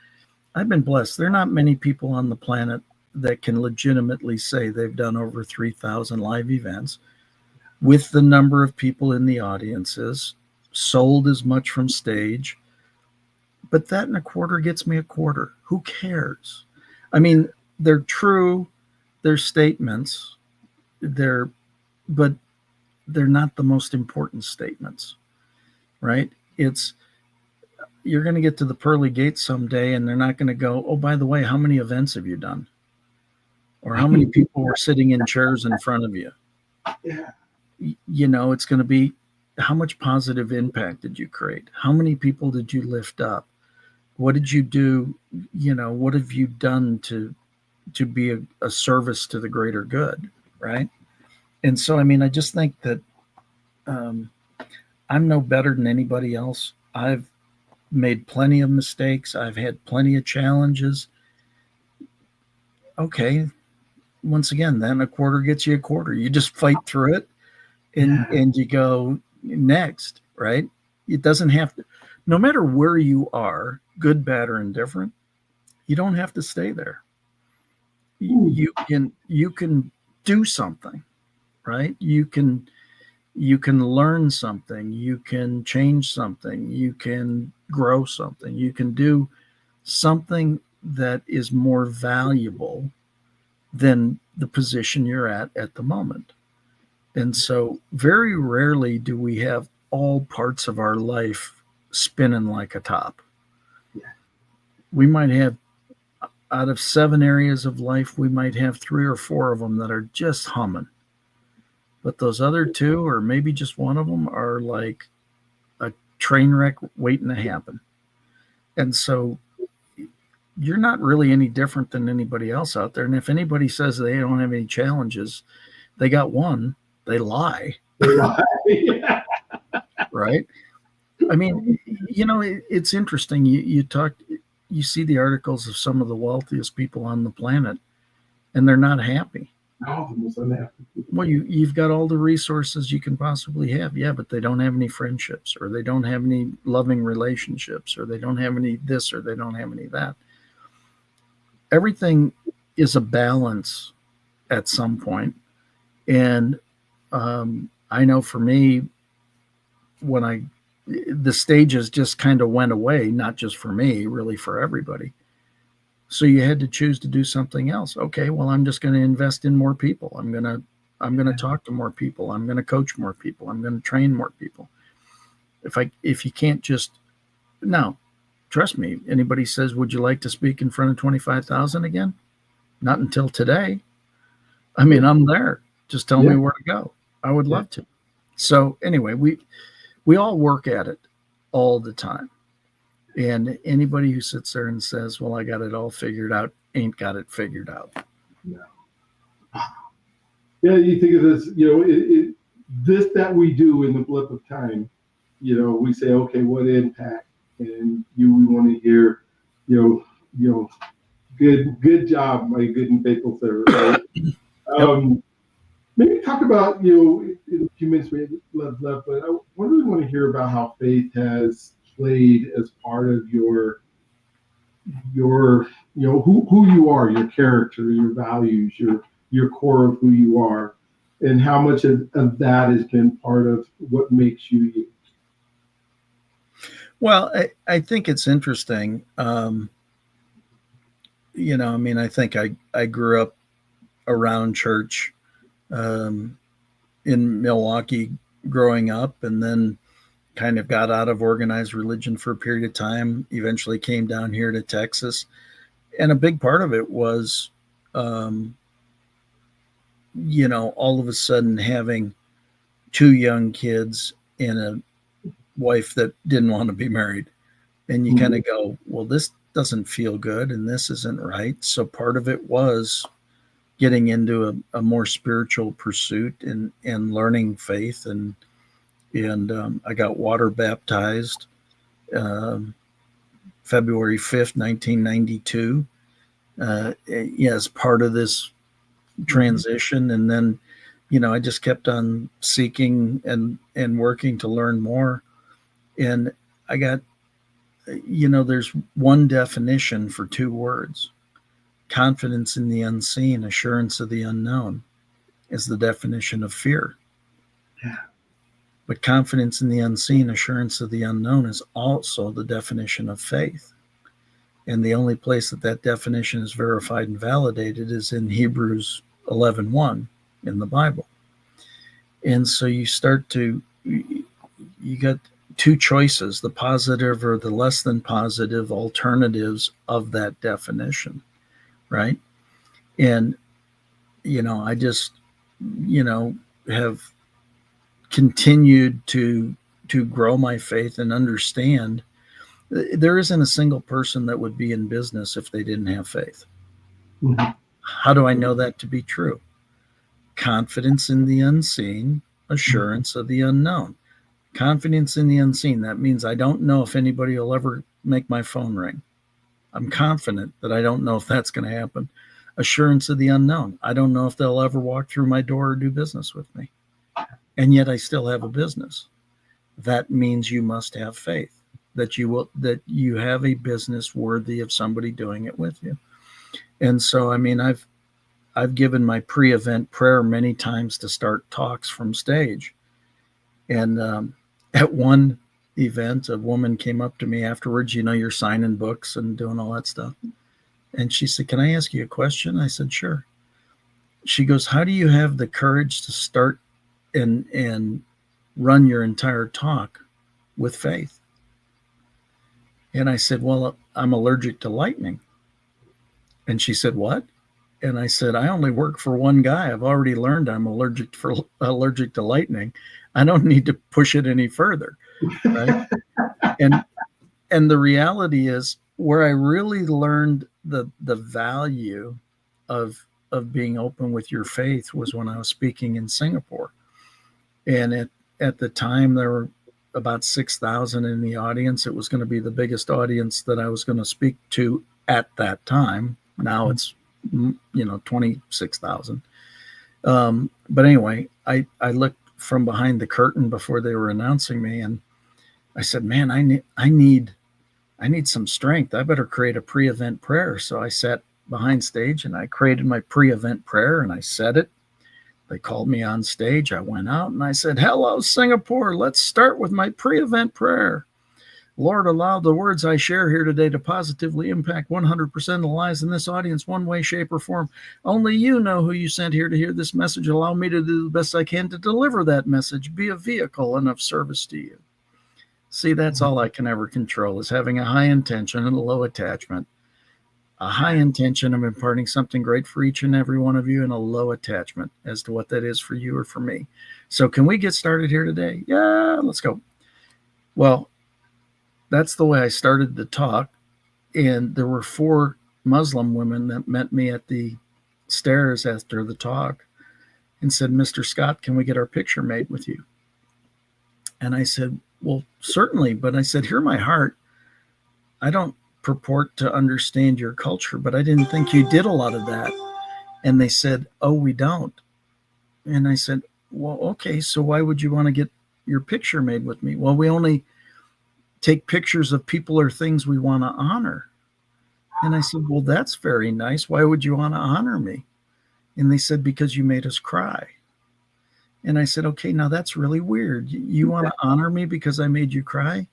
I've been blessed. There are not many people on the planet that can legitimately say they've done over 3,000 live events with the number of people in the audiences, sold as much from stage. But that and a quarter gets me a quarter. Who cares? I mean, they're true, they're statements, but they're not the most important statements, right? You're going to get to the pearly gates someday and they're not going to go, oh, by the way, how many events have you done? Or how many people were sitting in chairs in front of you? Yeah. It's going to be, how much positive impact did you create? How many people did you lift up? What did you do? What have you done to be a service to the greater good, right? And so, I mean, I just think that I'm no better than anybody else. I've made plenty of mistakes. I've had plenty of challenges. Okay, once again, then a quarter gets you a quarter. You just fight through it and you go next, right? It doesn't have to, no matter where you are, good, bad, or indifferent, you don't have to stay there. You can do something, right? You can learn something, you can change something, you can grow something, you can do something that is more valuable than the position you're at the moment. And so very rarely do we have all parts of our life spinning like a top. We might have, out of 7 areas of life, we might have 3 or 4 of them that are just humming. But those other 2, or maybe just one of them, are like a train wreck waiting to happen. And so you're not really any different than anybody else out there. And if anybody says they don't have any challenges, they got one, they lie. Right? I mean, it's interesting. You see the articles of some of the wealthiest people on the planet, and they're not happy. Oh, the most unhappy people. Well, you've got all the resources you can possibly have, yeah, but they don't have any friendships, or they don't have any loving relationships, or they don't have any this, or they don't have any that. Everything is a balance at some point, and I know for me, when the stages just kind of went away, not just for me, really for everybody. So you had to choose to do something else. Okay, well, I'm just going to invest in more people. I'm going to talk to more people. I'm going to coach more people. I'm going to train more people. If you can't just now, trust me, anybody says, would you like to speak in front of 25,000 again? Not until today. I mean, I'm there. Just tell me where to go. I would love to. So anyway, we all work at it all the time. And anybody who sits there and says, well, I got it all figured out, ain't got it figured out. No. Yeah, you think of this, this that we do in the blip of time, we say, okay, what impact? And we want to hear, good job, my good and faithful servant, right? Maybe talk about, in a few minutes we have left, but I really want to hear about how faith has played as part of your who you are, your character, your values, your core of who you are, and how much of that has been part of what makes you you. Well, I think it's interesting. I mean, I think I grew up around church in Milwaukee growing up, and then kind of got out of organized religion for a period of time, eventually came down here to Texas. And a big part of it was, all of a sudden having 2 young kids and a wife that didn't want to be married. And you kind of go, well, this doesn't feel good and this isn't right. So part of it was getting into a more spiritual pursuit and learning faith. And I got water baptized February 5th, 1992, as part of this transition. And then, I just kept on seeking and working to learn more. And I got, there's one definition for 2 words: confidence in the unseen, assurance of the unknown is the definition of fear. Yeah. But confidence in the unseen, assurance of the unknown is also the definition of faith. And the only place that definition is verified and validated is in Hebrews 11:1 in the Bible. And so you got 2 choices, the positive or the less than positive alternatives of that definition, right? And, I just, have continued to grow my faith and understand there isn't a single person that would be in business if they didn't have faith. Mm-hmm. How do I know that to be true? Confidence in the unseen, assurance of the unknown. Confidence in the unseen. That means I don't know if anybody will ever make my phone ring. I'm confident that I don't know if that's going to happen. Assurance of the unknown. I don't know if they'll ever walk through my door or do business with me. And yet I still have a business. That means you must have faith that you have a business worthy of somebody doing it with you. And so, I mean, I've given my pre-event prayer many times to start talks from stage. And at one event, a woman came up to me afterwards, you're signing books and doing all that stuff. And she said, "Can I ask you a question?" I said, "Sure." She goes, "How do you have the courage to start and run your entire talk with faith?" And I said, "Well, I'm allergic to lightning." And she said, "What?" And I said, "I only work for one guy. I've already learned I'm allergic to lightning. I don't need to push it any further." Right. and the reality is, where I really learned the value of being open with your faith was when I was speaking in Singapore. And at the time, there were about 6,000 in the audience. It was going to be the biggest audience that I was going to speak to at that time. Now it's 26,000. But anyway, I looked from behind the curtain before they were announcing me, and I said, "Man, I need some strength. I better create a pre-event prayer." So I sat behind stage and I created my pre-event prayer and I said it. They called me on stage. I went out and I said, "Hello, Singapore. Let's start with my pre-event prayer. Lord, allow the words I share here today to positively impact 100% of the lives in this audience, one way, shape, or form. Only you know who you sent here to hear this message. Allow me to do the best I can to deliver that message, be a vehicle and of service to you." See, that's all I can ever control, is having a high intention and a low attachment. A high intention of imparting something great for each and every one of you, and a low attachment as to what that is for you or for me. So can we get started here today? Yeah, let's go. Well, that's the way I started the talk. And there were 4 Muslim women that met me at the stairs after the talk and said, "Mr. Scott, can we get our picture made with you?" And I said, "Well, certainly." But I said, "Hear my heart. I don't purport to understand your culture, but I didn't think you did a lot of that." And they said, "Oh, we don't." And I said, "Well, okay, so why would you want to get your picture made with me?" "Well, we only take pictures of people or things we want to honor." And I said, "Well, that's very nice. Why would you want to honor me?" And they said, "Because you made us cry." And I said, "Okay, now that's really weird. You want to honor me because I made you cry?"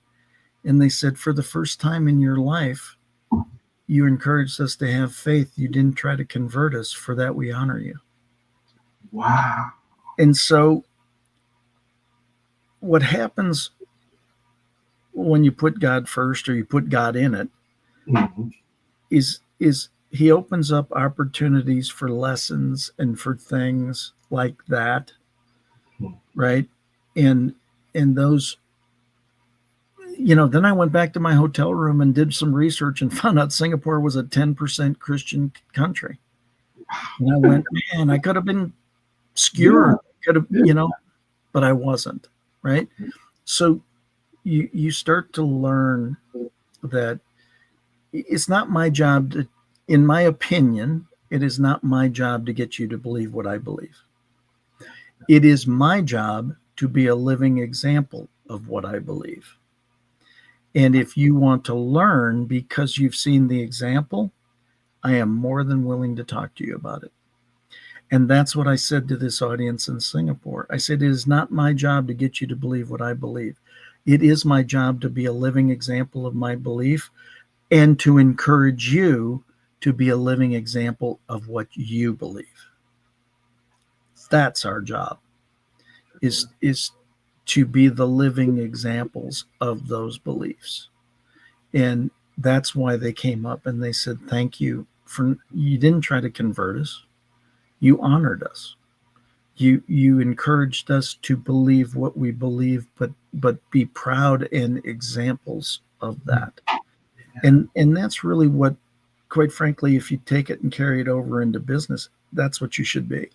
And they said, "For the first time in your life, you encouraged us to have faith. You didn't try to convert us. For that, we honor you." Wow. And so what happens when you put God first, or you put God in it, Mm-hmm. is he opens up opportunities for lessons and for things like that, right? And those, then I went back to my hotel room and did some research and found out Singapore was a 10% Christian country. And I went, man, I could have been skewered, could have, but I wasn't, right? So you start to learn that it's not my job to, in my opinion, it is not my job to get you to believe what I believe. It is my job to be a living example of what I believe. And if you want to learn because you've seen the example, I am more than willing to talk to you about it. And that's what I said to this audience in Singapore. I said, it is not my job to get you to believe what I believe. It is my job to be a living example of my belief and to encourage you to be a living example of what you believe. That's our job, is to be the living examples of those beliefs. And that's why they came up and they said, "Thank you for, you didn't try to convert us. You honored us. You encouraged us to believe what we believe, but be proud and examples of that." And that's really what, quite frankly, if you take it and carry it over into business, that's what you should be.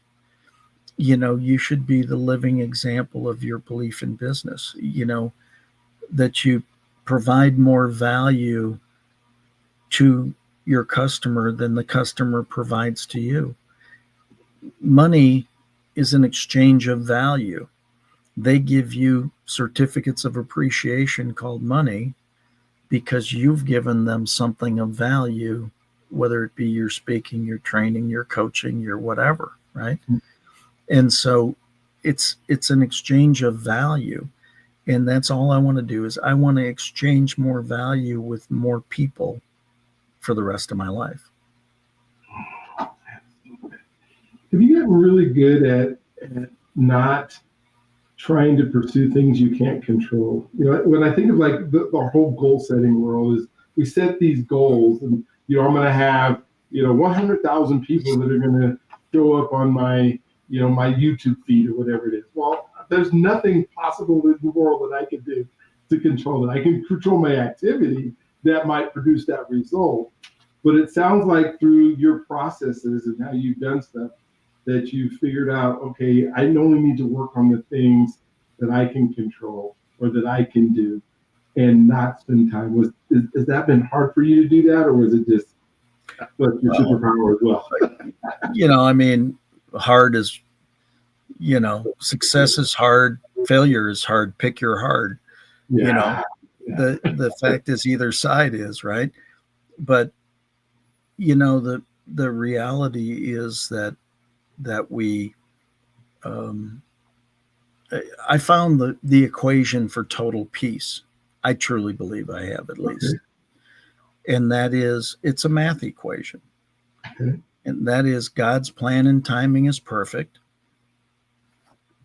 You should be the living example of your belief in business, that you provide more value to your customer than the customer provides to you. Money is an exchange of value. They give you certificates of appreciation called money because you've given them something of value, whether it be your speaking, your training, your coaching, your whatever, right? Mm-hmm. And so it's an exchange of value. And that's all I want to do, is I want to exchange more value with more people for the rest of my life. Have you gotten really good at not trying to pursue things you can't control? When I think of like the whole goal setting world, is we set these goals and, I'm going to have, 100,000 people that are going to show up on my, my YouTube feed or whatever it is. Well, there's nothing possible in the world that I can do to control it. I can control my activity that might produce that result. But it sounds like through your processes and how you've done stuff, that you figured out, okay, I only need to work on the things that I can control or that I can do, and not spend time with. Has that been hard for you to do that, or was it just your superpower as well? I mean, hard is Success is hard, failure is hard, pick your hard. Yeah. The fact is either side is right. But the reality is that we I found the equation for total peace. I truly believe I have, at least. Okay. And that is, it's a math equation. Okay. And that is, God's plan and timing is perfect,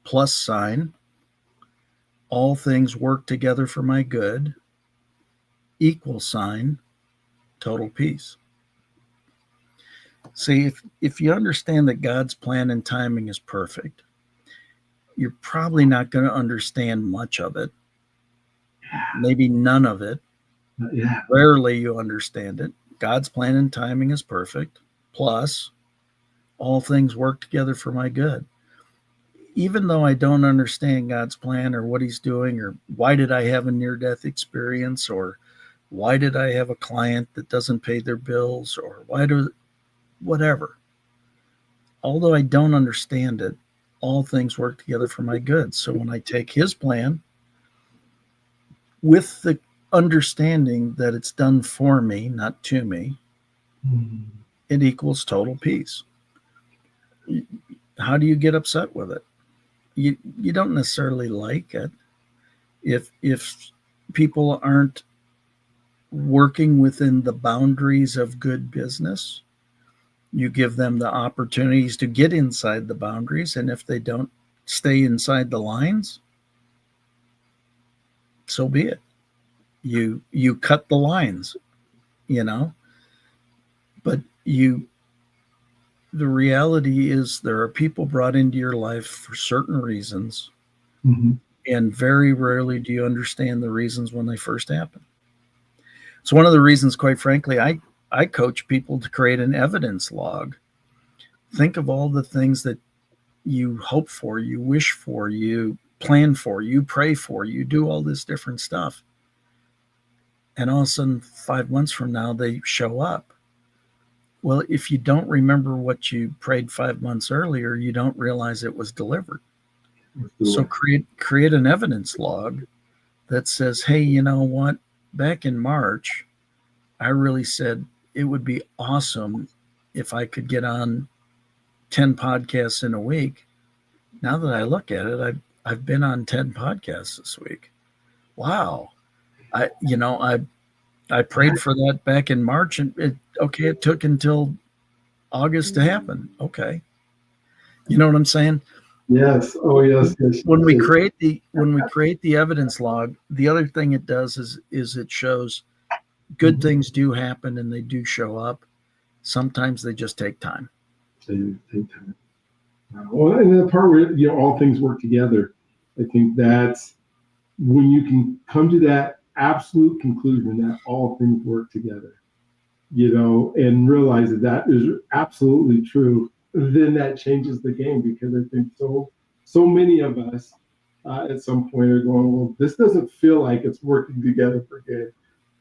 plus sign, all things work together for my good, equal sign, total peace. See, if you understand that God's plan and timing is perfect, you're probably not going to understand much of it, maybe none of it. Yeah. Rarely you understand it. God's plan and timing is perfect, plus all things work together for my good. Even though I don't understand God's plan or what he's doing, or why did I have a near-death experience, or why did I have a client that doesn't pay their bills, or whatever. Although I don't understand it, all things work together for my good. So when I take his plan with the understanding that it's done for me, not to me, it equals total peace. How do you get upset with it? You don't necessarily like it. If people aren't working within the boundaries of good business, you give them the opportunities to get inside the boundaries. And if they don't stay inside the lines, so be it. You cut the lines, but the reality is there are people brought into your life for certain reasons. Mm-hmm. And very rarely do you understand the reasons when they first happen. It's one of the reasons, quite frankly, I coach people to create an evidence log. Think of all the things that you hope for, you wish for, you plan for, you pray for, you do all this different stuff. And all of a sudden, 5 months from now, they show up. Well, if you don't remember what you prayed 5 months earlier, you don't realize it was delivered. So create an evidence log that says, hey, you know what? Back in March, I really said it would be awesome if I could get on 10 podcasts in a week. Now that I look at it, I've been on 10 podcasts this week. Wow. I prayed for that back in March, and it took until August to happen. Okay. You know what I'm saying? Yes. Oh, yes. When we create the evidence log, the other thing it does is it shows good things do happen and they do show up. Sometimes they just take time. Take time. Well, and the part where all things work together, I think that's when you can come to that absolute conclusion that all things work together, and realize that is absolutely true. Then that changes the game, because I think so many of us at some point are going, well, this doesn't feel like it's working together for good.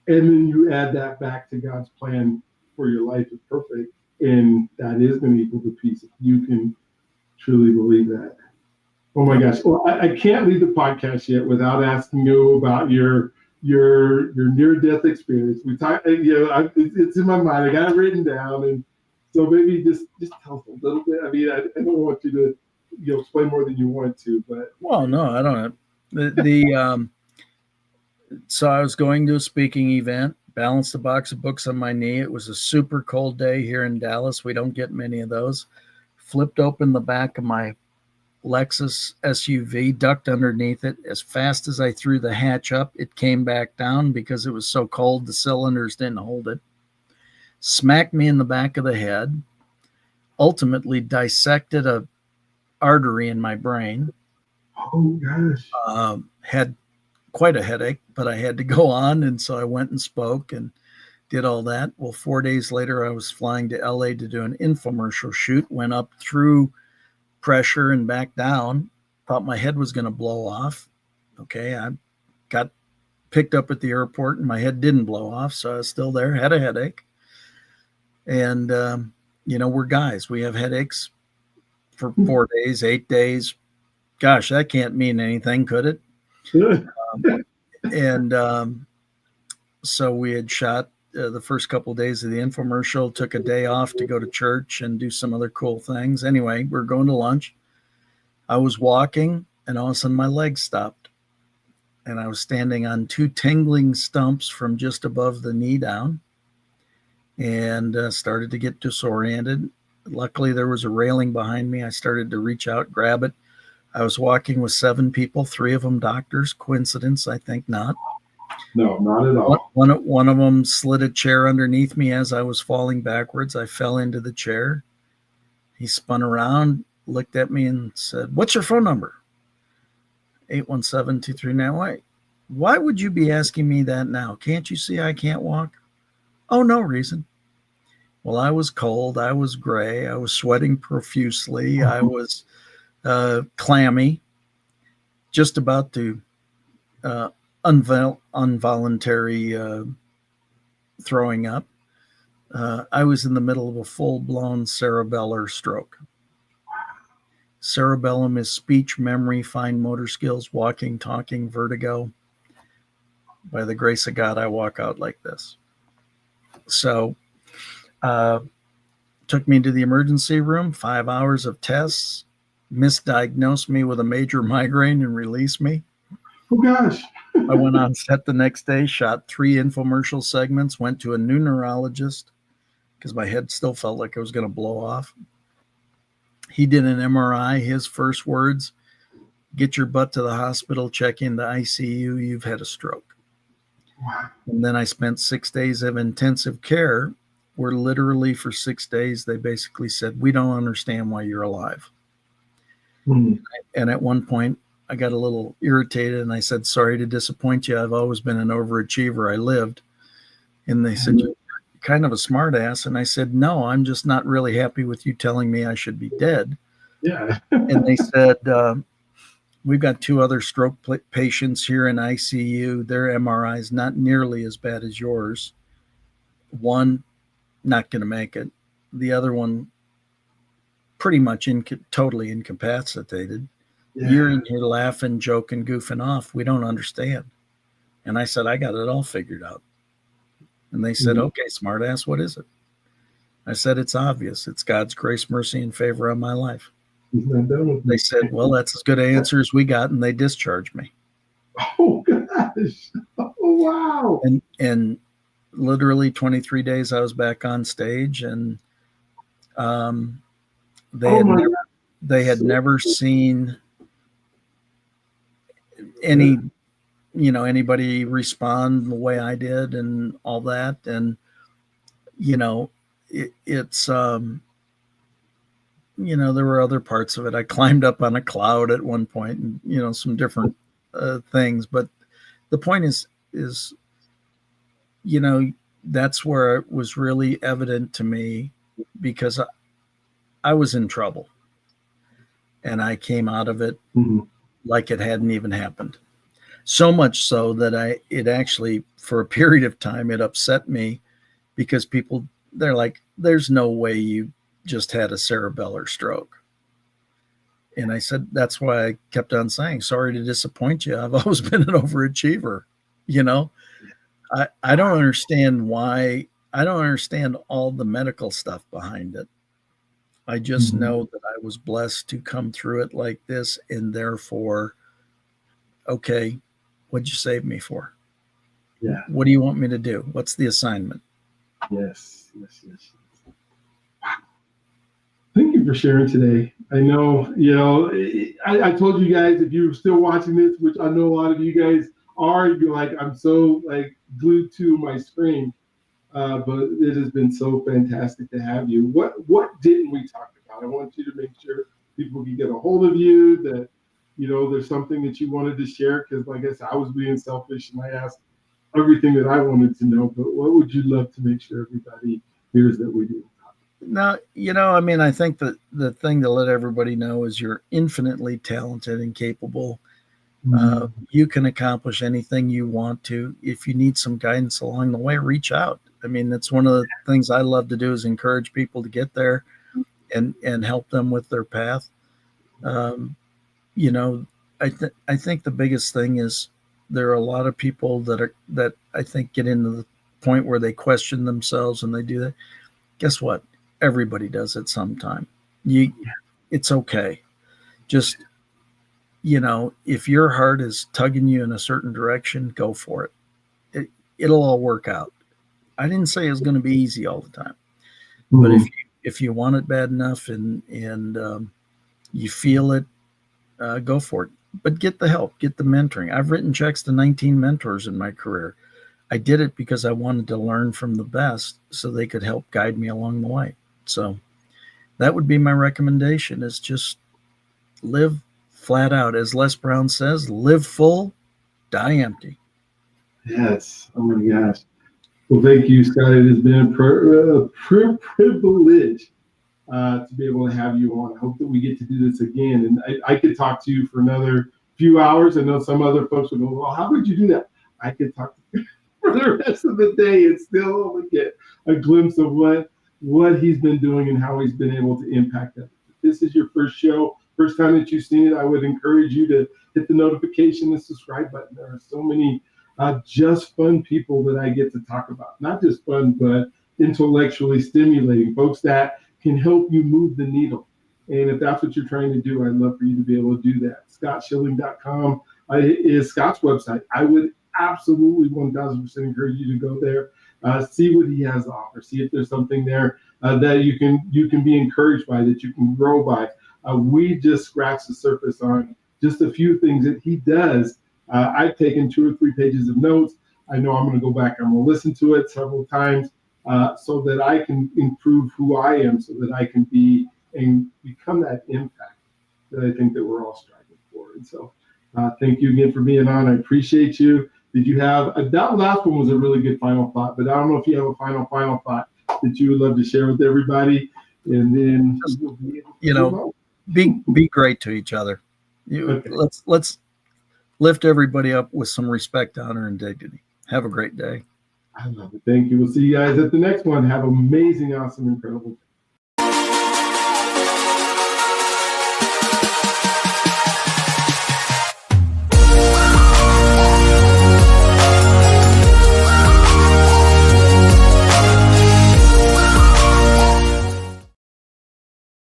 And then you add that back to God's plan for your life is perfect, and that is going to equal to peace if you can truly believe that. Oh my gosh! Well, I can't leave the podcast yet without asking you about your near-death experience. We talked, it's in my mind. I got it written down, and so maybe just tell us a little bit. I mean, I don't want you to explain more than you want to, but well, no, I don't know. So I was going to a speaking event, balanced a box of books on my knee. It was a super cold day here in Dallas. We don't get many of those. Flipped open the back of my Lexus SUV, ducked underneath it. As fast as I threw the hatch up, it came back down because it was so cold. The cylinders didn't hold it. Smacked me in the back of the head. Ultimately dissected a artery in my brain. Oh gosh. Had quite a headache, but I had to go on. And so I went and spoke and did all that. Well, 4 days later, I was flying to LA to do an infomercial shoot, went up through pressure and back down, thought my head was going to blow off. Okay. I got picked up at the airport and my head didn't blow off. So I was still there, had a headache. And, we're guys, we have headaches for 4 days, 8 days. Gosh, that can't mean anything, could it? And so we had shot the first couple of days of the infomercial, took a day off to go to church and do some other cool things. Anyway, we're going to lunch. I was walking, and all of a sudden my legs stopped. And I was standing on 2 tingling stumps from just above the knee down, and started to get disoriented. Luckily, there was a railing behind me. I started to reach out, grab it. I was walking with 7 people, 3 of them doctors. Coincidence? I think not. No, not at all. One of them slid a chair underneath me as I was falling backwards. I fell into the chair. He spun around, looked at me, and said, "What's your phone number?" 817-239. Why would you be asking me that now? Can't you see I can't walk? Oh, no reason. Well, I was cold. I was gray. I was sweating profusely. I was clammy, just about to involuntary throwing up. I was in the middle of a full-blown cerebellar stroke. Cerebellum is speech, memory, fine motor skills, walking, talking, vertigo. By the grace of God, I walk out like this. So took me to the emergency room, 5 hours of tests, misdiagnosed me with a major migraine and released me. Oh, gosh. I went on set the next day, shot 3 infomercial segments, went to a new neurologist because my head still felt like it was going to blow off. He did an MRI. His first words, "Get your butt to the hospital, check in the ICU, you've had a stroke." Wow. And then I spent 6 days of intensive care where literally for 6 days, they basically said, "We don't understand why you're alive." Mm-hmm. And at one point, I got a little irritated and I said, "Sorry to disappoint you. I've always been an overachiever. I lived." And they said, "You're kind of a smart ass." And I said, "No, I'm just not really happy with you telling me I should be dead." Yeah. And they said, "We've got 2 other stroke patients here in ICU. Their MRI is not nearly as bad as yours. One, not going to make it. The other one, pretty much totally incapacitated. Yeah. You're in here laughing, joking, goofing off. We don't understand." And I said, "I got it all figured out." And they said, "Okay, smartass, what is it?" I said, "It's obvious. It's God's grace, mercy, and favor on my life." They said, "Well, that's as good an answer as we got," and they discharged me. Oh, gosh. Oh, wow. And literally 23 days I was back on stage, and they had never seen anybody respond the way I did and all that. And it's there were other parts of it. I climbed up on a cloud at one point, and some different things. But the point is that's where it was really evident to me, because I was in trouble, and I came out of it like it hadn't even happened. So much so that it actually, for a period of time, it upset me, because they're like, "There's no way you just had a cerebellar stroke." And I said, that's why I kept on saying, "Sorry to disappoint you. I've always been an overachiever." I don't understand why. I don't understand all the medical stuff behind it. I just know that I was blessed to come through it like this, and therefore, okay, what'd you save me for? Yeah. What do you want me to do? What's the assignment? Yes. Thank you for sharing today. I know, I told you guys, if you're still watching this, which I know a lot of you guys are, you're like, I'm so glued to my screen. But it has been so fantastic to have you. What didn't we talk about? I want you to make sure people can get a hold of you, that there's something that you wanted to share, because like I said, I was being selfish and I asked everything that I wanted to know. But what would you love to make sure everybody hears that we do? No, I think that the thing to let everybody know is you're infinitely talented and capable. You can accomplish anything you want to. If you need some guidance along the way, reach out. That's one of the things I love to do, is encourage people to get there. and help them with their path. Um, you know, I think the biggest thing is there are a lot of people that I think get into the point where they question themselves and they do that. Guess what? Everybody does it sometime. You, it's okay. Just, if your heart is tugging you in a certain direction, go for it. It'll all work out. I didn't say it was going to be easy all the time, but if you want it bad enough and you feel it, go for it. But get the help, get the mentoring. I've written checks to 19 mentors in my career. I did it because I wanted to learn from the best so they could help guide me along the way. So that would be my recommendation, is just live flat out. As Les Brown says, live full, die empty. Yes. Oh my gosh. Well, thank you, Scott. It has been a privilege to be able to have you on. I hope that we get to do this again. And I could talk to you for another few hours. I know some other folks would go, well, how would you do that? I could talk to you for the rest of the day and still only get a glimpse of what he's been doing and how he's been able to impact that. If this is your first show, first time that you've seen it, I would encourage you to hit the notification and subscribe button. There are so many just fun people that I get to talk about. Not just fun, but intellectually stimulating folks that can help you move the needle. And if that's what you're trying to do, I'd love for you to be able to do that. ScottSchilling.com is Scott's website. I would absolutely 1000% encourage you to go there, see what he has to offer, see if there's something there that you can be encouraged by, that you can grow by. We just scratched the surface on just a few things that he does. I've taken 2 or 3 pages of notes. I know I'm going to go back. I'm going to listen to it several times so that I can improve who I am, so that I can be and become that impact that I think that we're all striving for. And so thank you again for being on. I appreciate you. Did you have that last one was a really good final thought, but I don't know if you have a final thought that you would love to share with everybody. And then be great to each other. Okay. Let's lift everybody up with some respect, honor, and dignity. Have a great day. I love it. Thank you. We'll see you guys at the next one. Have an amazing, awesome, incredible day.